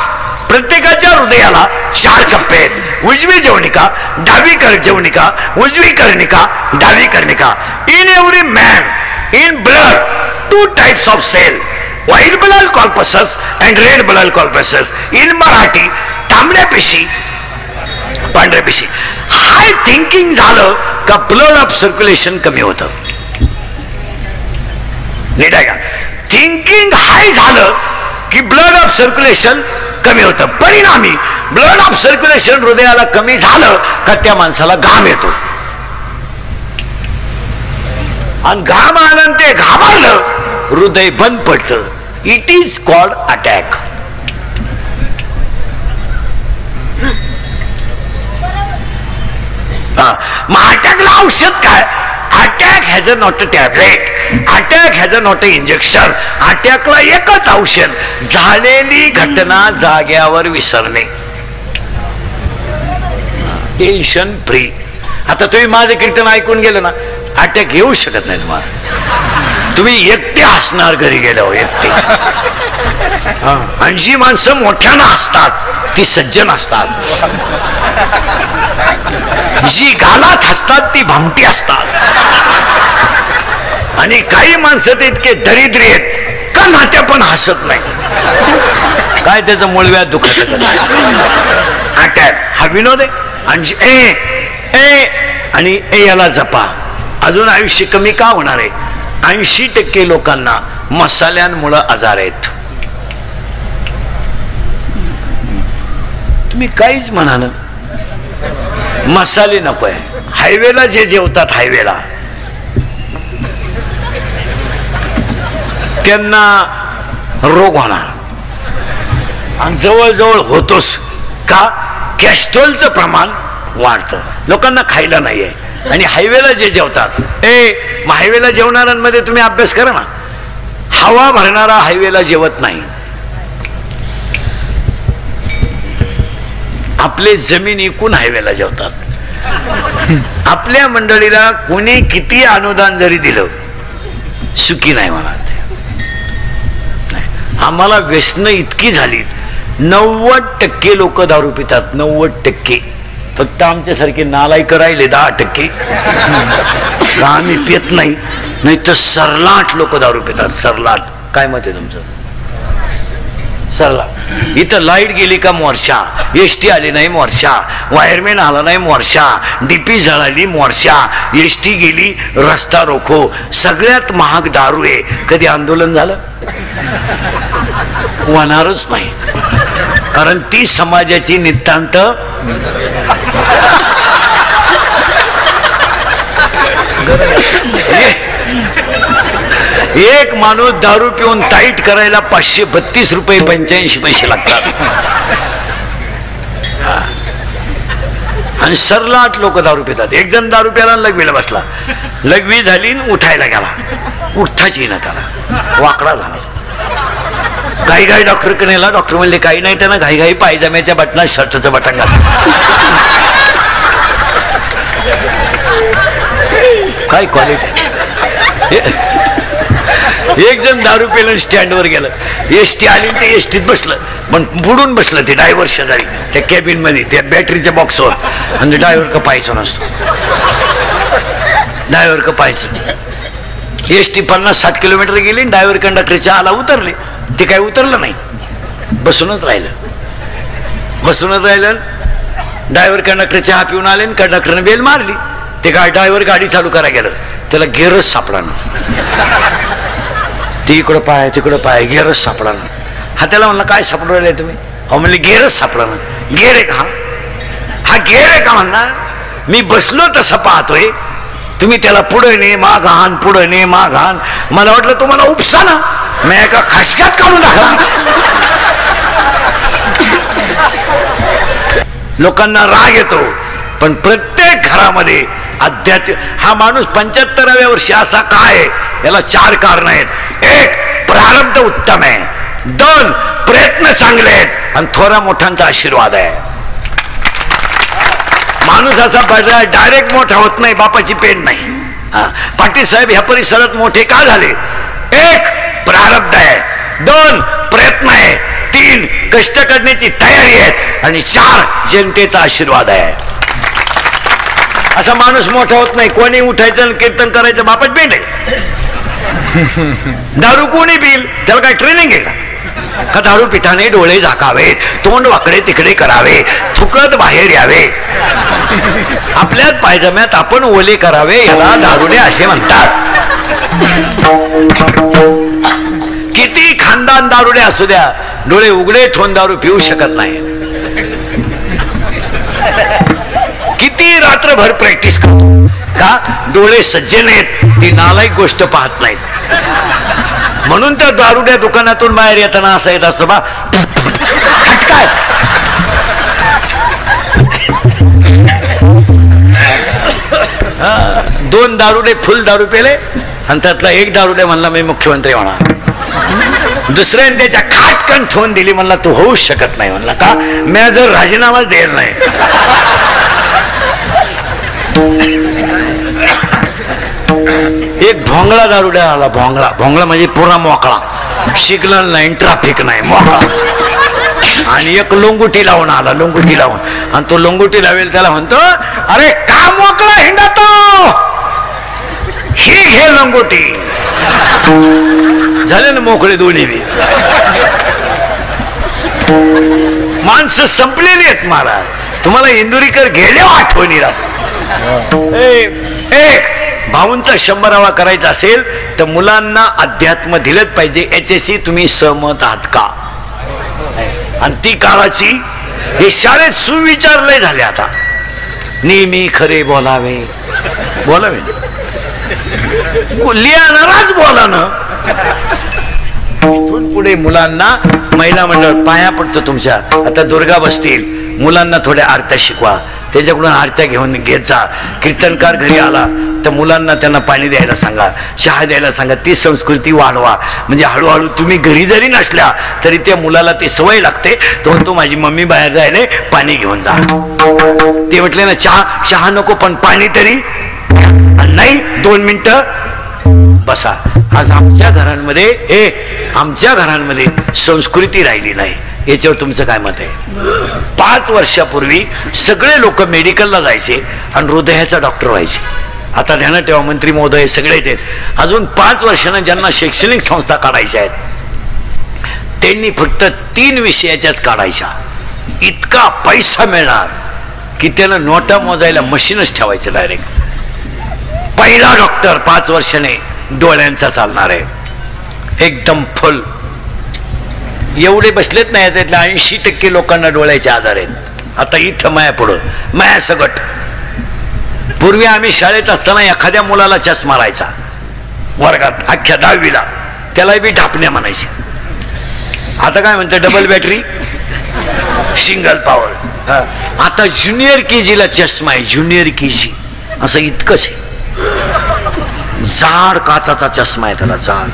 प्रत्येकाच्या हृदयाला 4 कप्पे आहेत. उजवी जवनिका, डावी जवनिका, उजवी कर्णिका, डावी कर्णिका. In every man, in blood 2 types of cell, white blood corpuscles and red blood corpuscles. In Marathi तांबड्या पेशी, पांढऱ्या पेशी. हाय थिंकिंग झालं का ब्लड ऑफ सर्क्युलेशन कमी होतं. नीट आहे का? थिंकिंग हाय झालं की ब्लड ऑफ सर्क्युलेशन कमी होतं. परिणामी ब्लड ऑफ सर्क्युलेशन हृदयाला कमी झालं का त्या माणसाला घाम येतो. आणि घाम आलं ते घाबरलं, हृदय बंद पडतं. It is called attack. मग अटॅकला औषध काय? Attack has a not a tablet, attack has a not a injection. अटॅकला एकच औषध, झालेली घटना जाग्यावर विसरणे, टेन्शन फ्री. आता तुम्ही माझं कीर्तन ऐकून गेलं ना, अटॅक येऊ शकत नाही तुम्हाला. तुम्ही एकटे हसणार घरी गेल्यावर, एकटे. आणि जी माणसं मोठ्यानं हसतात ती सज्जन असतात, जी गालात हसतात ती भामटी असतात. आणि काही माणसं ते इतके दरिद्री आहेत का नात्या पण हसत नाही. काय त्याचं मुळव्यात दुखत. अटॅक हा विनोद आहे. आणि याला जपा. अजून आयुष्य कमी का होणार आहे? 80% लोकांना मसाल्यांमुळे आजार आहेत. तुम्ही काहीच म्हणा ना, मसाले नको आहे. हायवेला जे जेवतात, हायवेला त्यांना रोग होणार. आणि जवळजवळ होतोच का? कॅस्ट्रॉलचं प्रमाण वाढतं, लोकांना खायला नाहीये. आणि हायवेला जे जेवतात, मग हायवेला जेवणाऱ्यांमध्ये तुम्ही अभ्यास करा ना. हवा भरणारा हायवेला जेवत नाही. आपले जमीन इकून हायवेला जेवतात. आपल्या मंडळीला कोणी किती अनुदान जरी दिलं, सुखी नाही म्हणा. आम्हाला व्यसनं इतकी झाली, 90% लोक दारू पितात. 90%. फक्त आमच्यासारखे नालायक राहिले 10%. का आम्ही पित नाही, नाही तर सरलाट लोक दारू पितात. सरलाट. काय मत आहे तुमचं? सरला. इथं लाईट गेली का मोर्चा, एसटी आली नाही मोर्चा, वायरमॅन आला नाही मोर्चा, डीपी जळाली मोर्चा, एसटी गेली रस्ता रोखो. सगळ्यात महाग दारू आहे. कधी आंदोलन झालं? होणारच नाही. कारण ती समाजाची नितांत एक माणूस दारू पिऊन टाईट करायला 532 रुपये 85 पैसे लागतात. आणि सरलाट लोक दारू पितात. एक जण दारू प्याला लघवीला बसला, लघवी झाली उठायला गेला, उठताच येईना त्याला, वाकडा झाला. घाई घाई डॉक्टरकडे नेला. डॉक्टर म्हणले काही नाही, त्यांना घाई घाई पायजाम्याच्या बटनात शर्टचं बटन घातलं. काय क्वालिटी. एक जण दारू पेलं स्टँडवर गेलं, एसटी आली ते एसटीत बसलं, पण बुडून बसलं ते ड्रायव्हर शेजारी त्या कॅबिन मध्ये, त्या बॅटरीच्या बॉक्सवर. आणि ड्रायव्हर का पाहायचं नसतो, ड्रायव्हर का पाहायचं. एसटी 50-60 किलोमीटर गेली, ड्रायव्हर कंडक्टरच्या आला उतरले. ते काय उतरलं नाही, बसूनच राहिलं. ड्रायव्हर कंडक्टर चहा पिऊन आले आणि कंडक्टरने बेल मारली. ते ड्रायव्हर गाडी चालू करायला गेलं, त्याला गेअरच सापडा ना. ती इकडं पाय तिकडं पाय, गेअरच सापडा ना. हा त्याला म्हणला काय सापडू राहिले तुम्ही? अहो म्हणले गेअरच सापडा ना. गेअर आहे का? हा गेअर आहे का म्हणणार? मी बसलो तसं पाहतोय, तुम्ही त्याला पुढे ने माग आण, पुढे ने माग आण. मला वाटलं तुम्हाला उपसा ना, मी एका खासक्यात काढून टाकला. लोकांना राग येतो, पण प्रत्येक घरामध्ये अध्यात्म. हा माणूस 75व्या वर्षी असा काय? याला 4 कारण आहेत. 1, प्रारब्ध उत्तम आहे. 2, प्रयत्न चांगले आहेत आणि थोरा मोठ्यांचा आशीर्वाद आहे. माणूस असा डायरेक्ट मोठा होत नाही, बापाची पेन नाही. पाटील साहेब ह्या परिसरात मोठे का झाले? 1, प्रारब्ध आहे. 2, प्रयत्न आहे. 3, कष्ट करण्याची तयारी आहे. आणि 4, जनतेचा आशीर्वाद आहे. असा माणूस मोठा होत नाही. कोणी उठायचं आणि कीर्तन करायचं, बापाच पेंड आहे. दारू कोणी पिल, त्याला काय ट्रेनिंग आहे का? दारू पिठाने डोळे झाकावे, तोंड वाकडे तिकडे करावे, थुकत बाहेर यावे, आपल्याच पायजम्यात आपण ओले करावे, याला दारुडे असे म्हणतात. किती खानदान दारुडे असू द्या, डोळे उघडे ठेवून दारू पिऊ शकत नाही. किती रात्रभर प्रॅक्टिस करतो का? डोळे सज्जन आहेत, ती नालायक गोष्ट पाहत नाहीत. म्हणून त्या दारुड्या दुकानातून बाहेर येताना असं येत असतं बा, खटकाय. दोन दारुडे फुल दारू पेले आणि त्यातला एक दारुडे म्हणला मी मुख्यमंत्री होणार. दुसऱ्याने त्याच्या खाटकन ठेवून दिली, म्हणला तू होऊ शकत नाही. म्हणला का? मी जर राजीनामाच द्यायला नाही. एक भोंगळा दारुड्या आला. भोंगळा भोंगळा म्हणजे पुरा मोकळा, सिग्नल नाही, ट्रॅफिक नाही, मोकळा. आणि एक लोंगुटी लावून आला, लोंगुटी लावून. आणि तो लोंगुटी लावेल त्याला म्हणतो, अरे का मोकळा हिंडतो, ही घे लोंगुटी. झाले ना मोकळे दोन्ही बी. माणसं संपलेली आहेत महाराज. तुम्हाला इंदुरीकर गेले आठवणी राहतो. एक भाऊंचा 100वा करायचा असेल तर मुलांना अध्यात्म दिलंच पाहिजे. याच्याशी तुम्ही सहमत आहात का? आणि ती काळाची हे शाळेत सुविचारले झाले. आता नेहमी खरे बोलावे, बोलावे लिहाणाराच बोला ना. इथून पुढे मुलांना महिला मंडळ पाया पडतो तुमच्या. आता दुर्गा बसतील, मुलांना थोड्या आरत्या शिकवा, त्याच्याकडून आरत्या घेत जा. कीर्तनकार घरी आला तर मुलांना त्यांना पाणी द्यायला सांगा, चहा द्यायला सांगा. ती संस्कृती वाढवा. म्हणजे हळूहळू तुम्ही घरी जरी नसल्या तरी त्या मुलाला ती सवय लागते. तो म्हणतो माझी मम्मी बाहेर जायले, पाणी घेऊन जा. ते म्हटले ना चहा नको पण पाणी तरी नाही, 2 मिनिटं बसा. आज आमच्या घरांमध्ये संस्कृती राहिली नाही. याच्यावर तुमचं काय मत आहे? 5 वर्षापूर्वी सगळे लोक मेडिकलला जायचे आणि हृदयाचा डॉक्टर व्हायचे. आता ध्यानात ठेवा, मंत्री महोदय सगळेच आहेत. अजून 5 वर्षांना ज्यांना शैक्षणिक संस्था काढायच्या आहेत त्यांनी फक्त 3 विषयाच्याच काढायच्या. इतका पैसा मिळणार की त्याला नोटा मोजायला मशीनच ठेवायचं डायरेक्ट. पहिला डॉक्टर 5 वर्षाने डोळ्यांचा चालणार आहे, एकदम फुल. एवढे बसलेत नाही, त्यातल्या 80% लोकांना डोळ्याचे आजार आहेत. आता इथं माया पुढं माया सगट. पूर्वी आम्ही शाळेत असताना एखाद्या मुलाला चष्मा राहायचा वर्गात, अख्ख्या 10वीला, त्याला बी ढापण्या म्हणायचे. आता काय म्हणते, डबल बॅटरी, सिंगल पॉवर. आता ज्युनियर केजीला चष्मा आहे, ज्युनियर केजी असं इतकंच आहे. जाड काचाचा चष्मा आहे त्याला, जाड.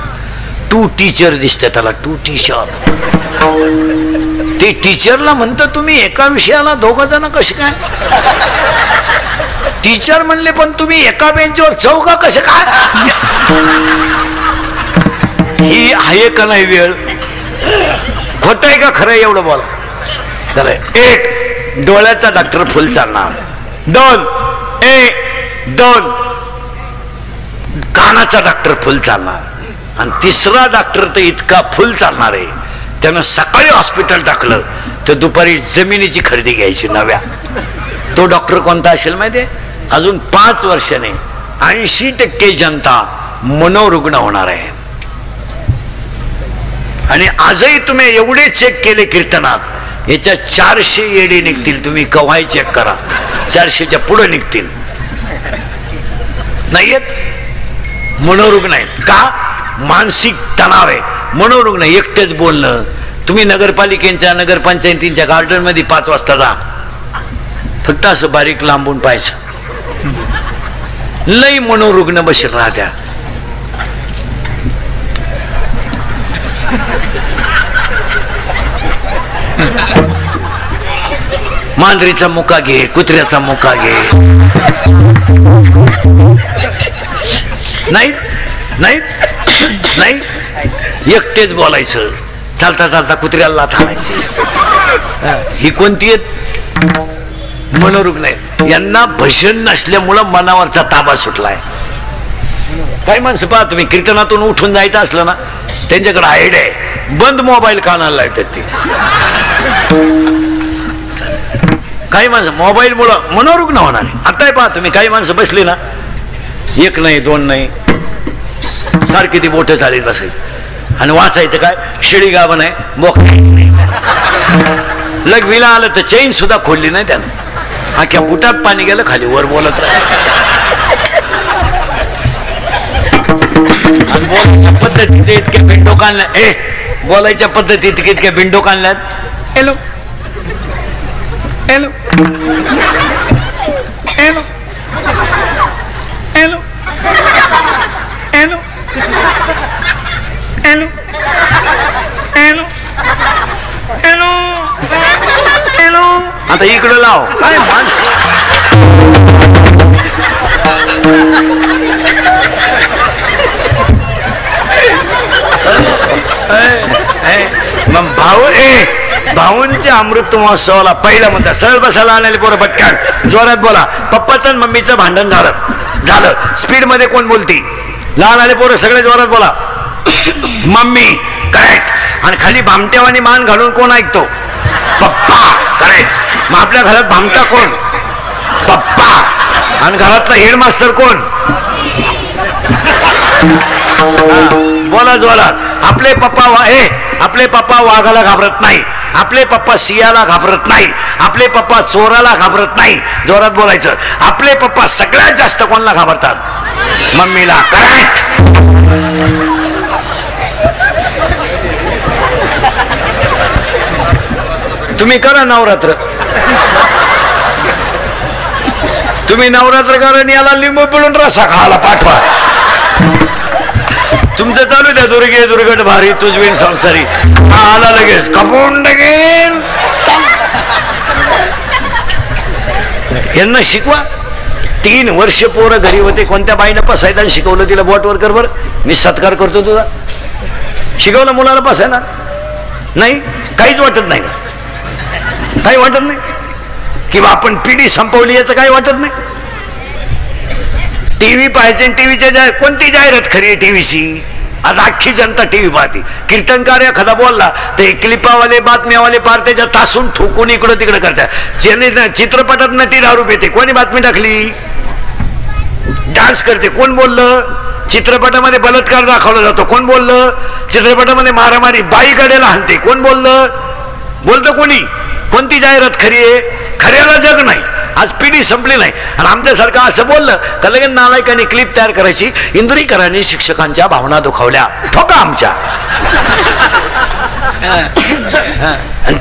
2 टीचर दिसते त्याला, 2 टीचर. ते टीचरला म्हणतं तुम्ही एका विषयाला 2 जण कसे काय? टीचर म्हणले पण तुम्ही एका बेंचवर 4 कसे काय? ही आहे का नाही वेळ? खोट आहे का खरं एवढं बोला. तर 1 डोळ्याचा डॉक्टर फुल चालणार. 2 कानाचा डॉक्टर फुल चालणार. आणि 3रा डॉक्टर तर इतका फुल चालणार आहे, त्यानं सकाळी हॉस्पिटल टाकलं तर दुपारी जमिनीची खरेदी घ्यायची नव्या. तो डॉक्टर कोणता असेल माहिती आहे? अजून 5 वर्षाने 80% जनता मनोरुग्ण होणार आहे. आणि आजही तुम्ही एवढे चेक केले कीर्तनात, याच्या 400 येडे निघतील. तुम्ही कव्हाही चेक करा, 400च्या पुढे निघतील. नाही येत, मनोरुग्ण आहेत. का? मानसिक तणाव आहे. मनोरुग्ण एकटेच बोलणं. तुम्ही नगरपालिकेच्या नगरपंचायतींच्या गार्डन मध्ये 5 वाजता जा, फक्त असं बारीक लांबून पाहायचं. लई मनोरुग्ण बसेल राहत्या. मांजरीचा मुका घे, कुत्र्याचा मुका घे. नाही नाही नाही, एकटेच बोलायचं. चालता चालता कुत्र्याला लाथ हाणायची. ही कोणती आहेत? मनोरुग्ण आहेत. यांना भजन नसल्यामुळं मनावरचा ताबा सुटलाय. काही माणसं पहा तुम्ही, कीर्तनातून उठून जायचं असलं ना, त्यांच्याकडे आयडिया आहे, बंद मोबाईल कानाला लावतात ते. काही माणसं मोबाईल मुळे मनोरुग्ण होणार आहे. आता पहा तुम्ही, काही माणसं बसली ना, 1 नाही 2 नाही, सारखी ती बोटं चालेल बसायची. आणि वाचायचं काय? शिळी गाभण आहे, बोक नाही. लग्वीला आलं तर चैन सुद्धा खोलली नाही त्यानं. अख्ख्या बुटात पाणी गेलं, खाली वर बोलत राहिलं. आणि बोलायच्या पद्धतीत इतके बिंडो काढल्या. बोलायच्या पद्धतीत इतके बिंडो काढल्यात. Hello hello hello hello hello hello hello hello hello. आता इकडं लाव. काय माणसं, मग भाऊंच्या अमृत महोत्सवाला पहिला म्हणतात सरळ बसायला आणायला पोरं पटकन जोरात बोला. पप्पाचं आणि मम्मीचं भांडण झालं. स्पीड मध्ये कोण बोलती? लहान आले पोरं सगळे जोरात बोला. Mummy correct. आणि खाली भामट्यावानी मान घालून कोण ऐकतो? पप्पा करेक्ट. मग आपल्या घरात भामटा कोण? पप्पा. आणि घरातला हेडमास्टर कोण? बोला जोरात. आपले पप्पा वाघाला घाबरत नाही, आपले पप्पा सियाला घाबरत नाही, आपले पप्पा चोराला घाबरत नाही. जोरात बोलायचं. आपले पप्पा सगळ्यात जास्त कोणाला घाबरतात? मम्मीला. करेक्ट. तुम्ही करा नवरात्र. तुम्ही नवरात्र करा आणि याला लिंबू पिळून रसा खायला पाठवा. तुमचं चालू द्या, दुर्गे दुर्गट भारी तुझवीन संसारी. आला लगेच कपून टाकेल. यांना शिकवा. 3 वर्ष पोरं घरी होते. कोणत्या बाईनं पसायदान शिकवलं तिला? बोटवर कर बरं, मी सत्कार करतो तुझा. शिकवलं मुलाला पसायदान? नाही, काहीच वाटत नाही का? काही वाटत नाही किंवा आपण पिढी संपवली याचं काही वाटत नाही. टीव्ही पाहायचे, टीव्हीच्या कोणती जाहिरात खरी आहे टीव्हीची? आज अख्खी जनता टीव्ही पाहते. कीर्तनकार एखादा बोलला ते क्लिपावाले बातम्यावाले पार त्याच्या तासून ठोकून इकडं तिकडं करतात. चित्रपटात नटी दारू पिते, कोणी बातमी टाकली? डान्स करते, कोण बोललं? चित्रपटामध्ये बलात्कार दाखवला जातो, कोण बोललं? चित्रपटामध्ये मारामारी, बाई गड्याला हाणते, कोण बोललं? बोलतं कोणी? कोणती जाहिरात खरी आहे? खऱ्याला जग नाही. आज पिढी संपली नाही. आणि आमच्यासारखं असं बोललं का लगेच नालायकांनी क्लिप तयार करायची. इंदुरीकरांनी शिक्षकांच्या भावना दुखावल्या, ठोका आमच्या. आणि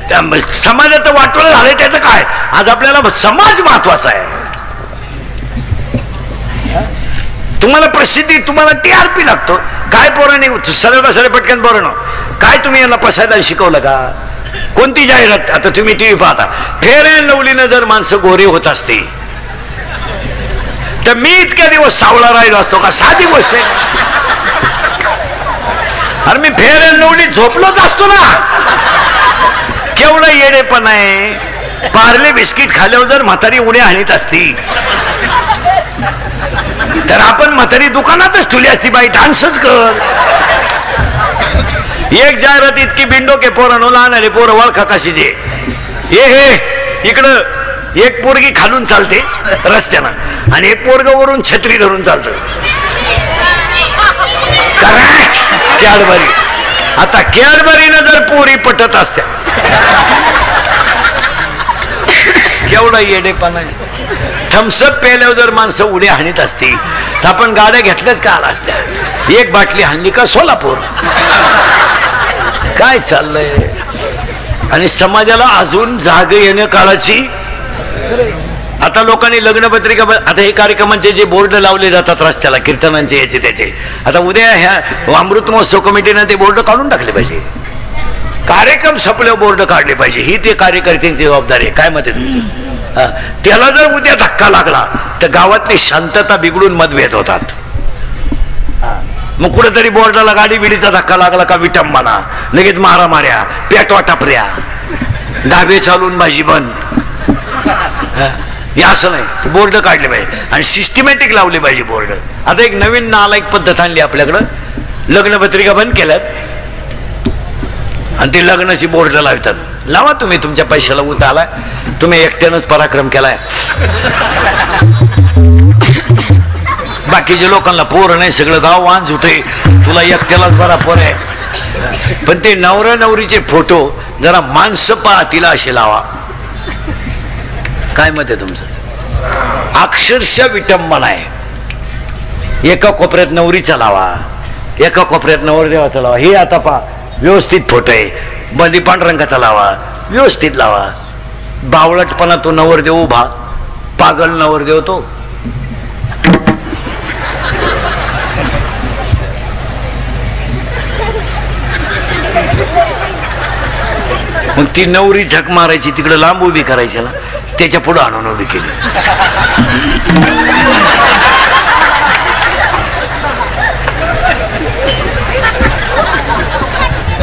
त्या समाजाचं वाटोळं झालंय. त्याचं काय? आज आपल्याला समाज महत्वाचा आहे. तुम्हाला प्रसिद्धी, तुम्हाला TRP लागतो. काय पोरांनी सरळ बसरे पटकन बोरणं, काय तुम्ही यांना पसायदान शिकवलं का? कोणती जाहिरात? आता तुम्ही टीव्ही पाहता, फेअर अँड लवलीनं जर माणसं गोरी होत असते तर मी इतक्या दिवस सावळा राहिलो असतो का? साधी गोष्ट आहे. अरे मी फेअर अँड लवली झोपलोच असतो ना. केवढं येडेपण आहे. पार्ले बिस्किट खाल्यावर जर म्हातारी उड्या हाणीत असती तर आपण म्हातारी दुकानातच ठेवली असती. बाई डान्सच कर. एक जाहिरात इतकी बिंडो के पोरांनो, लहान आले पोरं वळखा कशी जे. हे इकडं एक पोरगी खालून चालते रस्त्यानं आणि एक पोरग वरून छत्री धरून चालतं. करेक्ट. कॅडबरी. आता कॅडबरीनं जर पोरी पटत असत्या केवढा येडेपणा आहे. थम्सअप प्यायल्यावर जर माणसं उड्या हाणीत असती तर आपण गाड्या घेतल्याच का आला असत्या. एक बाटली हाणली का सोलापूर. काय चाललंय. आणि समाजाला अजून जाग येण्या काळाची. आता लोकांनी लग्नपत्रिका, आता हे कार्यक्रमांचे जे बोर्ड लावले जातात रस्त्याला कीर्तनांचे याचे त्याचे, आता उद्या ह्या अमृत महोत्सव कमिटीनं ते बोर्ड काढून टाकले पाहिजे. कार्यक्रम संपल्यावर बोर्ड काढले पाहिजे. ही ते कार्यकर्त्यांची जबाबदारी आहे. काय मत आहे तुमचं. त्याला जर उद्या धक्का लागला तर गावातली शांतता बिघडून मतभेद होतात. मग कुठेतरी बोर्डाला गाडी बिडीचा धक्का लागला का विटंबना, लगेच मारामाऱ्या, पेटवा टापऱ्या, धाबे चालून भाजी बंद. हे असं नाही. बोर्ड काढले पाहिजे आणि सिस्टमॅटिक लावले पाहिजे बोर्ड. आता एक नवीन नालायक पद्धत आणली आपल्याकडं. लग्नपत्रिका बंद केल्यात आणि ते लग्नाची बोर्ड लावतात. लावा तुम्ही, तुमच्या पैशाला उत आलाय, तुम्ही एकट्यानंच पराक्रम केलाय. बाकीच्या लोकांना पोर नाही, सगळं गाव वांज होते, तुला एकट्यालाच बरा पोर आहे. पण ते नवरा नवरीचे फोटो जरा माणसं पाहतीला असे लावा. काय मत आहे तुमचं. अक्षरशः विटंबना आहे. एका कोपऱ्यात नवरीचा लावा, एका कोपऱ्यात नवरदेवाचा लावा. हे आता पहा व्यवस्थित फोटो आहे. बंदी पांढरंगाचा लावा, व्यवस्थित लावा. बावळटपणा तो नवरदेव उभा, पागल नवरदेव तो. मग ती नवरी झक मारायची, तिकडे लांब उभी करायची ना, त्याच्या पुढे आणून उभी केली.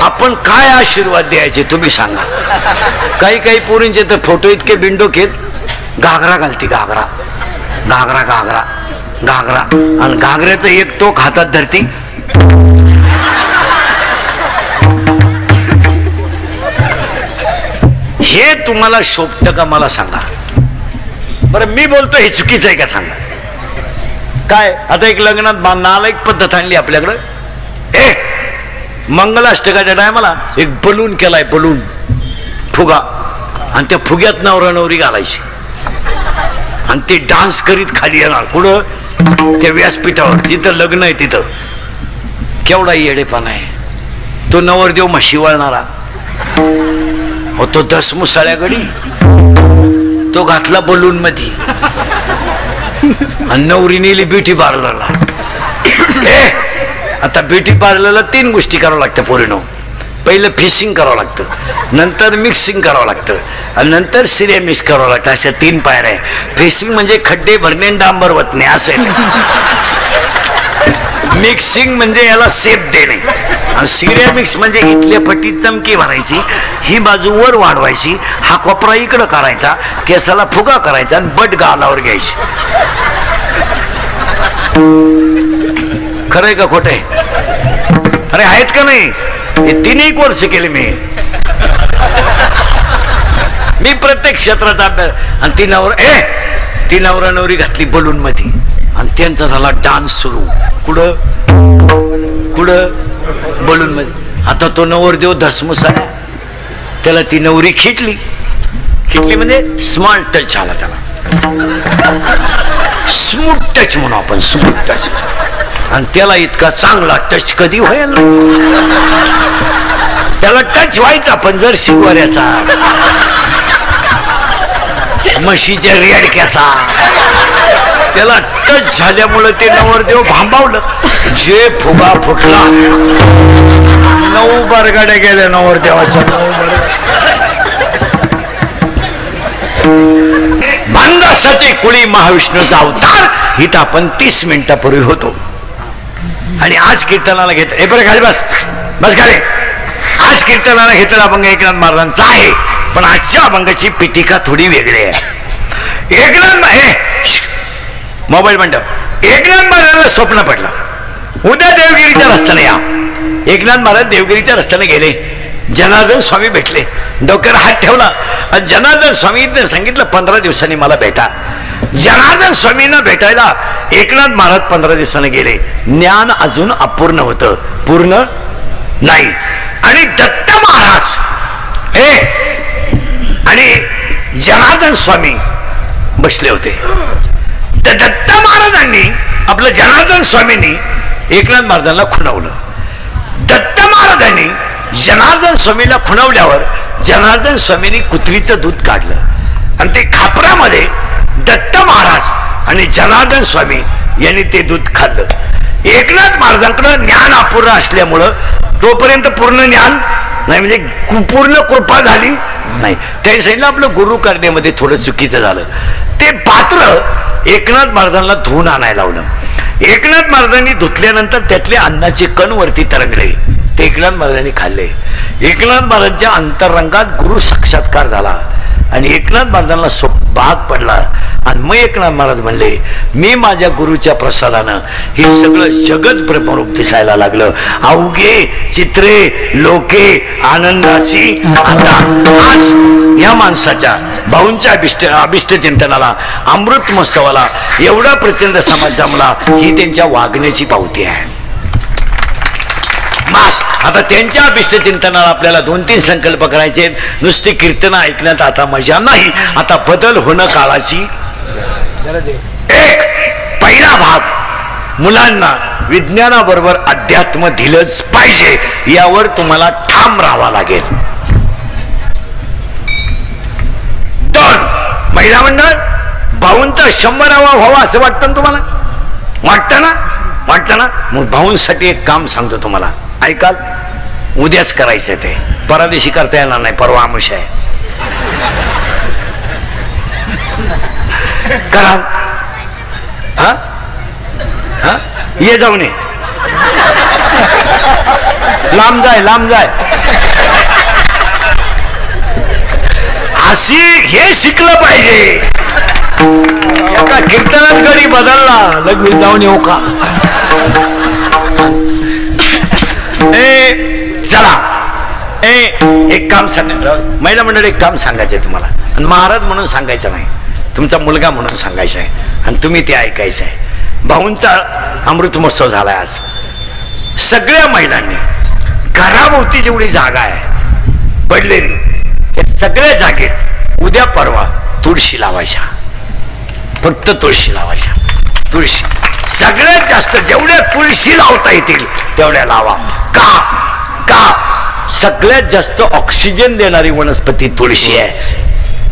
आपण काय आशीर्वाद द्यायचे तुम्ही सांगा. काही काही पोरींचे तर फोटो इतके बिंडोकेत, घागरा घालते, घागरा घागरा घागरा घागरा, आणि घागऱ्याचं एक टोक हातात धरती. हे तुम्हाला शोभतं का मला सांगा बरं. मी बोलतो हे चुकीचं आहे का सांगा. काय आता एक लग्नात नालायक पद्धत आणली आपल्याकडं. मंगलाष्टकाच्या टायमाला एक बलून केलाय, बलून फुगा, आणि त्या फुग्यात नवरा नवरी घालायची आणि ते डान्स करीत खाली येणार. कुठं. त्या व्यासपीठावर जिथं लग्न आहे तिथं. केवढा येडेपणा आहे. तो नवरदेव म्हशी वळणारा हो, तो 10 मुसाळ्या गडी तो घातला बलून मध्ये आणि नवरी नेली ब्युटी पार्लरला. आता ब्युटी पार्लरला 3 गोष्टी करावं लागतं पोरीनो. पहिलं फिशिंग करावं लागतं, नंतर मिक्सिंग करावं लागतं आणि नंतर सिरेमिक्स करावं लागतं. अशा 3 पायऱ्या आहे. फिशिंग म्हणजे खड्डे भरणे, डांबर वतणे असं. मिक्सिंग म्हणजे याला सेप देणे, आणि सिरेमिक्स म्हणजे इथल्या पट्टीत चमकी भरायची, ही बाजू वर वाढवायची, हा कोपरा इकडं करायचा, केसाला फुगा करायचा आणि बट गालावर घ्यायची. खरंय का खोटंय. अरे आहेत का नाही. हे 3 कोर्स केले मी प्रत्येक क्षेत्राचा अभ्यास. आणि ती नवरा नवरी घातली बलून मध्ये आणि त्यांचा झाला डान्स सुरू. कुठं कुठं बलून मध्ये. आता तो नवरदेव धसमुसा, त्याला ती नवरी खिटली. खिटली म्हणजे स्मॉल टच आला त्याला. स्मूथ टच म्हणू आपण, स्मूथ टच. आणि त्याला इतका चांगला टच कधी होईल. त्याला टच व्हायचा पण जर शिवाऱ्याचा, म्हशीच्या रेडक्याचा. त्याला टच झाल्यामुळे ते नवरदेव भांबावलं. जे फुगा फुटला, 9 बरगाड्या गेल्या नवरदेवाच्या. 9 भांडासाचे कुळी महाविष्णूचा अवतार इथं आपण 30 मिनिटापूर्वी होतो. आणि आज कीर्तनाला घेत बरं खाली बस खाली. आज कीर्तनाला घेतलेला अभंग एकनाथ महाराजांचा आहे, पण आजच्या अभंगाची पीठिका थोडी वेगळी आहे. मोबाईल म्हणतो. एकनाथ महाराजांना स्वप्न पडलं उद्या देवगिरीच्या रस्त्याने या. एकनाथ महाराज देवगिरीच्या रस्त्याने गेले. जनार्दन स्वामी भेटले, डोक्यावर हात ठेवला आणि जनार्दन स्वामींनी सांगितलं 15 दिवसांनी मला भेटा. जनार्दन स्वामींना भेटायला एकनाथ महाराज 15 दिवसांनी गेले. ज्ञान अजून अपूर्ण होतं, पूर्ण नाही. आणि दत्त महाराज हे आणि जनार्दन स्वामी बसले होते. तर दत्त महाराजांनी आपलं जनार्दन स्वामींनी एकनाथ महाराजांना खुणवलं. दत्त महाराजांनी जनार्दन स्वामीला खुणवल्यावर जनार्दन स्वामींनी कुत्रीचं दूध काढलं आणि ते खापरामध्ये दत्त महाराज आणि जनार्दन स्वामी यांनी ते दूध खाल्लं. एकनाथ महाराजांकडे ज्ञान अपूर्ण असल्यामुळं तोपर्यंत पूर्ण ज्ञान नाही, म्हणजे पूर्ण कृपा झाली नाही. त्यांनी सांगितलं आपलं गुरु करण्यामध्ये थोडं चुकीचं झालं. ते पात्र एकनाथ महाराजांना धुवून आणायला लावलं. एकनाथ महाराजांनी धुतल्यानंतर त्यातले अन्नाचे कण वरती तरंगले, ते एकनाथ महाराजांनी खाल्ले. एकनाथ महाराजांच्या अंतरंगात गुरु साक्षात्कार झाला आणि एकनाथ महाराजांना भाग पडला. आणि मग एकनाथ महाराज म्हणले, मी माझ्या गुरुच्या प्रसादानं हे सगळं जगत ब्रह्मरूप दिसायला लागलं. अवघे चित्रे लोके आनंदाची. आता आज या माणसाच्या भाऊंच्या अभिष्ट चिंतनाला, अमृत महोत्सवाला एवढा प्रचंड समाज जमला, ही त्यांच्या वागण्याची पावती आहे. मास आता त्यांच्या अभिष्ट चिंतनाला आपल्याला 2-3 संकल्प करायचे. नुसती कीर्तन ऐकण्यात आता मजा नाही, आता बदल होणं काळाची गरज आहे. एक पहिला भाग, मुलांना विज्ञानाबरोबर अध्यात्म दिलंच पाहिजे, यावर तुम्हाला ठाम राहावं लागेल. 2, महिला मंडळ भाऊंचा 100वा व्हावा असं वाटतं ना तुम्हाला? वाटतं ना? मग भाऊंसाठी एक काम सांगतो तुम्हाला, ऐकाल? उद्याच करायचं ते, परदेशी करता येणार नाही, परवा आमुष आहे. करा. हा ये जाऊन ये, लांब जाय अशी हे शिकलं पाहिजे. एका कीर्तनात गडी बदलला लगेच जाऊन येऊ का? चला एक काम सांग, महिला मंडळ एक काम सांगायचंय तुम्हाला, आणि महाराज म्हणून सांगायचं नाही, तुमचा मुलगा म्हणून सांगायचा आहे आणि तुम्ही ते ऐकायचं आहे. भाऊंचा अमृत महोत्सव झालाय आज. सगळ्या महिलांनी घराभोवती जेवढी जागा आहे पडलेली, त्या सगळ्या जागेत उद्या परवा तुळशी लावायच्या, फक्त तुळशी लावायच्या. तुळशी सगळ्यात जास्त जेवढ्या तुळशी लावता येतील तेवढ्या लावा. का सगळ्यात जास्त ऑक्सिजन देणारी वनस्पती तुळशी आहे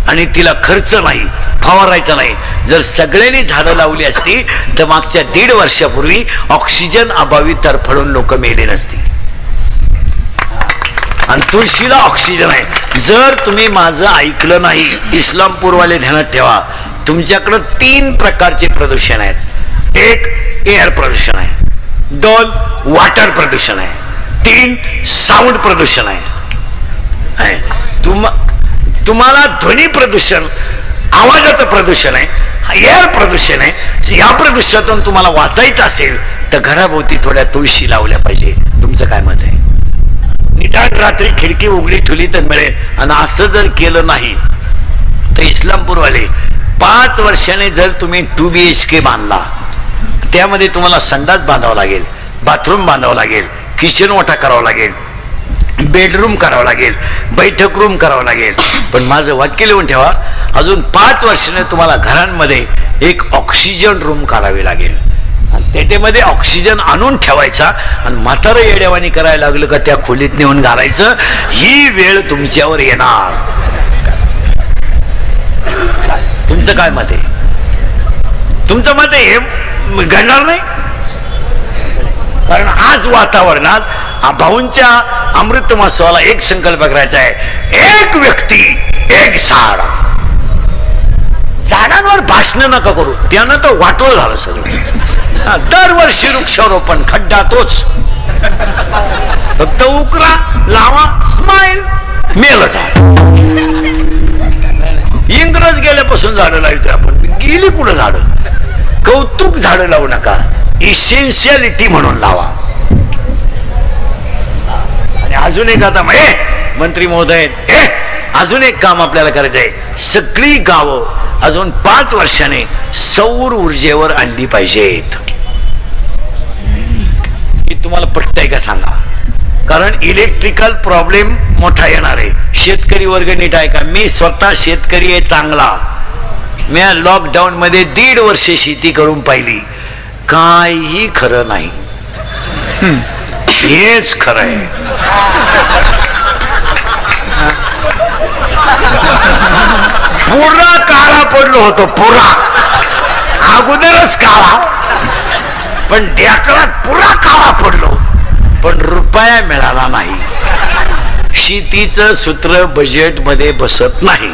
आणि तिला खर्च नाही, फवारायचा नाही. जर सगळ्यांनी झाडं लावली असती तर मागच्या 1.5 वर्षापूर्वी ऑक्सिजन अभावी तरफडून लोक मेले नसतील. आणि तुळशीला ऑक्सिजन आहे. जर तुम्ही माझं ऐकलं नाही, इस्लामपूरवाले ध्यानात ठेवा, तुमच्याकडं 3 प्रकारचे प्रदूषण आहेत. 1 एअर प्रदूषण आहे, 2 वॉटर प्रदूषण आहे, 3 साऊंड प्रदूषण आहे. तुम्हाला ध्वनी प्रदूषण, आवाजाचं प्रदूषण आहे, एअर प्रदूषण आहे. या प्रदूषणातून तुम्हाला वाचायचं असेल तर घराभोवती थोड्या तुळशी लावल्या पाहिजे. तुमचं काय मत आहे? निदान रात्री खिडकी उघडी ठेवली तर मिळेल. आणि असं जर केलं नाही तर इस्लामपूरवाले 5 वर्षाने जर तुम्ही 2 BHK बांधला, त्यामध्ये तुम्हाला संडास बांधावं लागेल, बाथरूम बांधावं लागेल, किचन ओटा करावं लागेल, बेडरूम करावं लागेल, बैठक रूम करावं लागेल. पण माझं वाक्य लिहून ठेवा, अजून 5 वर्षाने तुम्हाला घरांमध्ये एक ऑक्सिजन रूम काढावी लागेल. त्याच्यामध्ये ऑक्सिजन आणून ठेवायचा आणि म्हातारं येड्यावानी करायला लागलं का त्या खोलीत नेऊन घालायचं. ही वेळ तुमच्यावर येणार. तुमचं काय मत आहे? तुमचं मत आहे हे घडणार नाही? कारण आज वातावरणात भाऊंच्या अमृत महोत्सवाला एक संकल्प करायचा आहे, एक व्यक्ती एक झाड. झाडांवर भाषण नका करू, त्यानं तर वाटोळ झालं सगळं. दरवर्षी वृक्षारोपण, खड्डा तोच, फक्त उकरा लावा, स्माइल, मेलं झाड. इंग्रज गेल्यापासून झाडं लावतोय आपण, गेली कुठं झाडं? कौतुक झाडं लावू नका, इसेन्शियालिटी म्हणून लावा. आणि अजून एक आता मंत्री महोदय, अजून एक काम आपल्याला करायचं आहे, सगळी गावं अजून 5 वर्षाने सौर ऊर्जेवर आणली पाहिजेत. हे तुम्हाला पटतंय का सांगा? कारण इलेक्ट्रिकल प्रॉब्लेम मोठा येणार आहे. शेतकरी वर्ग नीट आहे का? मी स्वतः शेतकरी आहे चांगला. मी लॉकडाऊन मध्ये 1.5 वर्ष शेती करून पाहिली, काही खरं नाही. हेच खरं आहे. पुरा काळा पडलो होतो, पुरा अगोदरच काळा, पण ढेकळात पुरा काळा पडलो, पण रुपया मिळाला नाही. शेतीचं सूत्र बजेट मध्ये बसत नाही.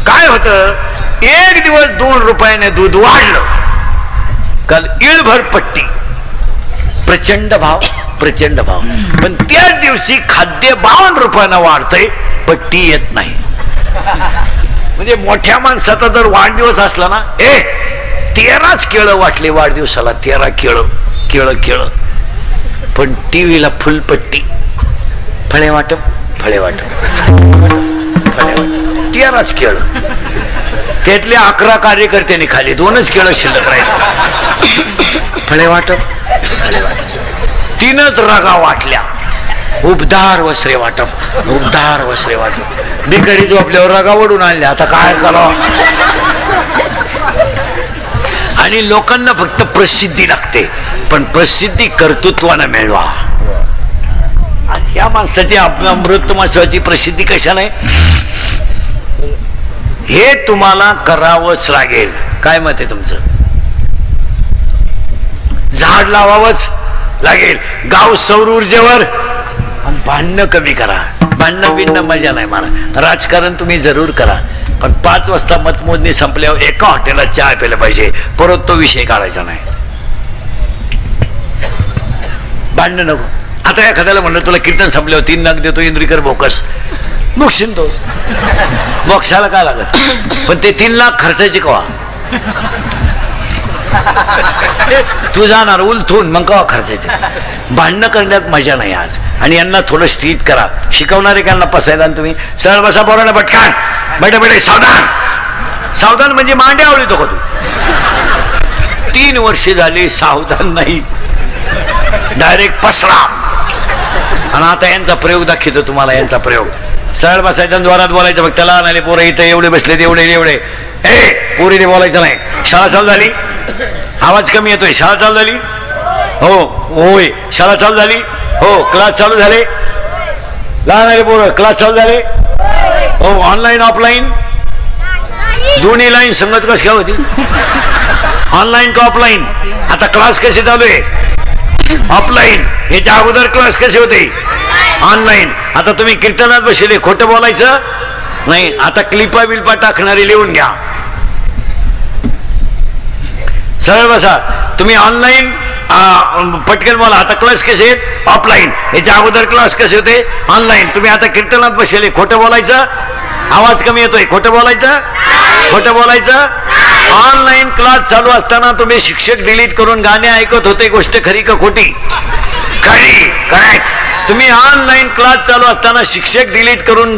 काय होतं, एक दिवस 2 रुपयाने दूध वाढलं, काल इळभर पट्टी, प्रचंड भाव, प्रचंड भाव. पण त्याच दिवशी खाद्य 52 रुपयानं वाढतंय, पट्टी येत नाही. म्हणजे मोठ्या माणसाचा जर वाढदिवस असला ना, 13च केळं वाटले वाढदिवसाला, 13 केळं, केळं केळं. पण टीव्हीला फुलपट्टी, फळे वाटप, फळे वाटप, फळे वाटप, 13च केळं. त्यातले 11 कार्यकर्त्यांनी खाली, 2च केळं शिल्लक राहिले. फळे वाटप, फळे वाटप. 3च रगा वाटल्या. उबदार वस्त्रे वाटप, उबदार वस्त्रे वाटप. भिकारी झोपल्यावर रगा ओढून आणल्या, आता काय करावं? आणि लोकांना फक्त प्रसिद्धी लागते, पण प्रसिद्धी कर्तृत्वानं मिळवा. या माणसाची अमृत माणसाची प्रसिद्धी कशाने? हे तुम्हाला करावंच लागेल. काय मत आहे तुमचं? झाड लावावंच लागेल. गाव सौर ऊर्जेवर. आणि भांडणं कमी करा. भांडणं बिंडणं मजा नाही मला. राजकारण तुम्ही जरूर करा, पण 5 वाजता मतमोजणी संपल्यावर एका हॉटेलात चहा प्यायला पाहिजे, परत तो विषय काढायचा नाही. भांडणं नको. आता एखाद्याला म्हणलं तुला कीर्तन संपल्यावर 3 लाख देतो इंद्रिकर बोकस, मोक्षीन तो. मोक्षाला काय लागत, पण ते 3 लाख खर्चाचे कवा? तू जाणार उलथून, मग कवा खर्चायचे? भांडणं करण्यात मजा नाही आज. आणि यांना थोडं स्ट्रीट करा. शिकवणारे त्यांना पसायदान. तुम्ही सरळ बसा, बोराने पटकान, बेटे बेटे सावधान. सावधान म्हणजे मांडे आवडतो का तू? 3 वर्ष झाली सावधान नाही, डायरेक्ट पसरा. आणि आता यांचा प्रयोग दाखवतो तुम्हाला. यांचा प्रयोग सरळ बसायचा, जोरात बोलायचं. बघ त्याला नाही, पोरं इथं एवढे बसले, एवढे एवढे. पोरीने बोलायचं नाही. शाळा चालू झाली, आवाज कमी येतोय. शाळा चालू झाली? हो होय. शाळा चालू झाली? हो. क्लास चालू झाले? लहान आले पोरं, क्लास चालू झाले? हो. ऑनलाईन ऑफलाईन दोन्ही लाईन संगत कशी काय होती? ऑनलाईन का ऑफलाईन? आता क्लास कसे चालू आहे? ऑफलाईन. याच्या अगोदर क्लास कसे होते? ऑनलाईन. आता तुम्ही कीर्तनात बसले, खोटं बोलायचं नाही. आता क्लिपा बिल्पा टाकणारे लिहून घ्या. सरळ बसा. तुम्ही ऑनलाईन पटकन बोला. आता क्लास कसे आहेत? ऑफलाईन. याच्या अगोदर क्लास कसे होते? ऑनलाईन. तुम्ही आता कीर्तनात बसले, खोटं बोलायचं, आवाज कमी येतोय, खोटं बोलायचं, खोटं बोलायचं. ऑनलाईन क्लास चालू असताना तुम्ही शिक्षक डिलीट करून गाणे ऐकत होते, गोष्ट खरी का खोटी? खरी. करेक्ट. तुम्ही ऑनलाईन क्लास चालू असताना शिक्षक डिलीट करून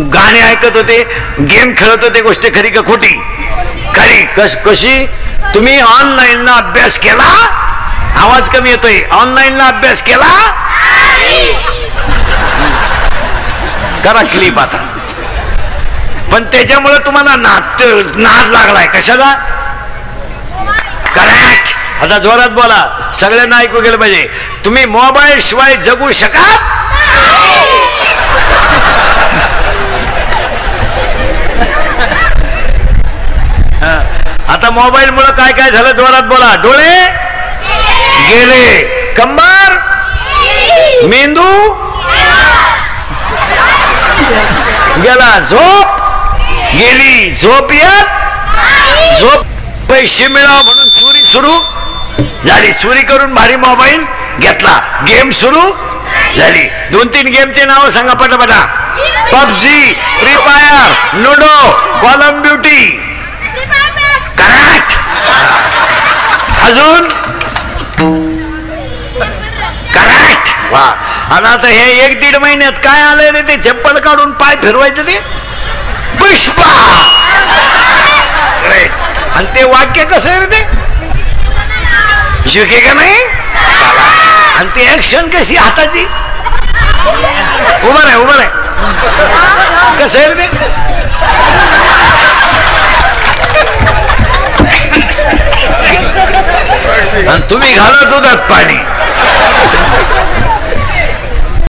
गाणे ऐकत होते, गेम खेळत होते, गोष्ट खरी का खोटी? खरी. कशी? तुम्ही ऑनलाईनला अभ्यास केला, आवाज कमी येतोय, ऑनलाईनला अभ्यास केला. करा क्लिप आता. पण त्याच्यामुळे तुम्हाला नाद लागलाय. कशाला? करेक्ट. आता जोरात बोला, सगळ्यांना ऐकू गेलं पाहिजे. तुम्ही मोबाईल शिवाय जगू शका? आता मोबाईल मुळे काय काय झालं? जोरात बोला. डोळे गेले, कंबर, मेंदू गेला, झोप गेली, झोप येत, झोप. पैसे मिळावं म्हणून चोरी सुरू झाली, चोरी करून भारी मोबाईल घेतला, गेम सुरू झाली. 2-3 गेमचे नाव सांगा पटापटा. PUBG, free fire, ludo, call of duty. Correct. अजून? करेक्ट. वा. आणि आता हे 1-1.5 महिन्यात काय आलंय रे ते चप्पल काढून पाय फिरवायचं ते पुष्पा. आणि ते वाक्य कसं आहे रे ते झुके का नाही. आणि ते ऍक्शन कशी हाताची उभं आहे कसं आहे रे ते. आणि तुम्ही घाला दुधात पाणी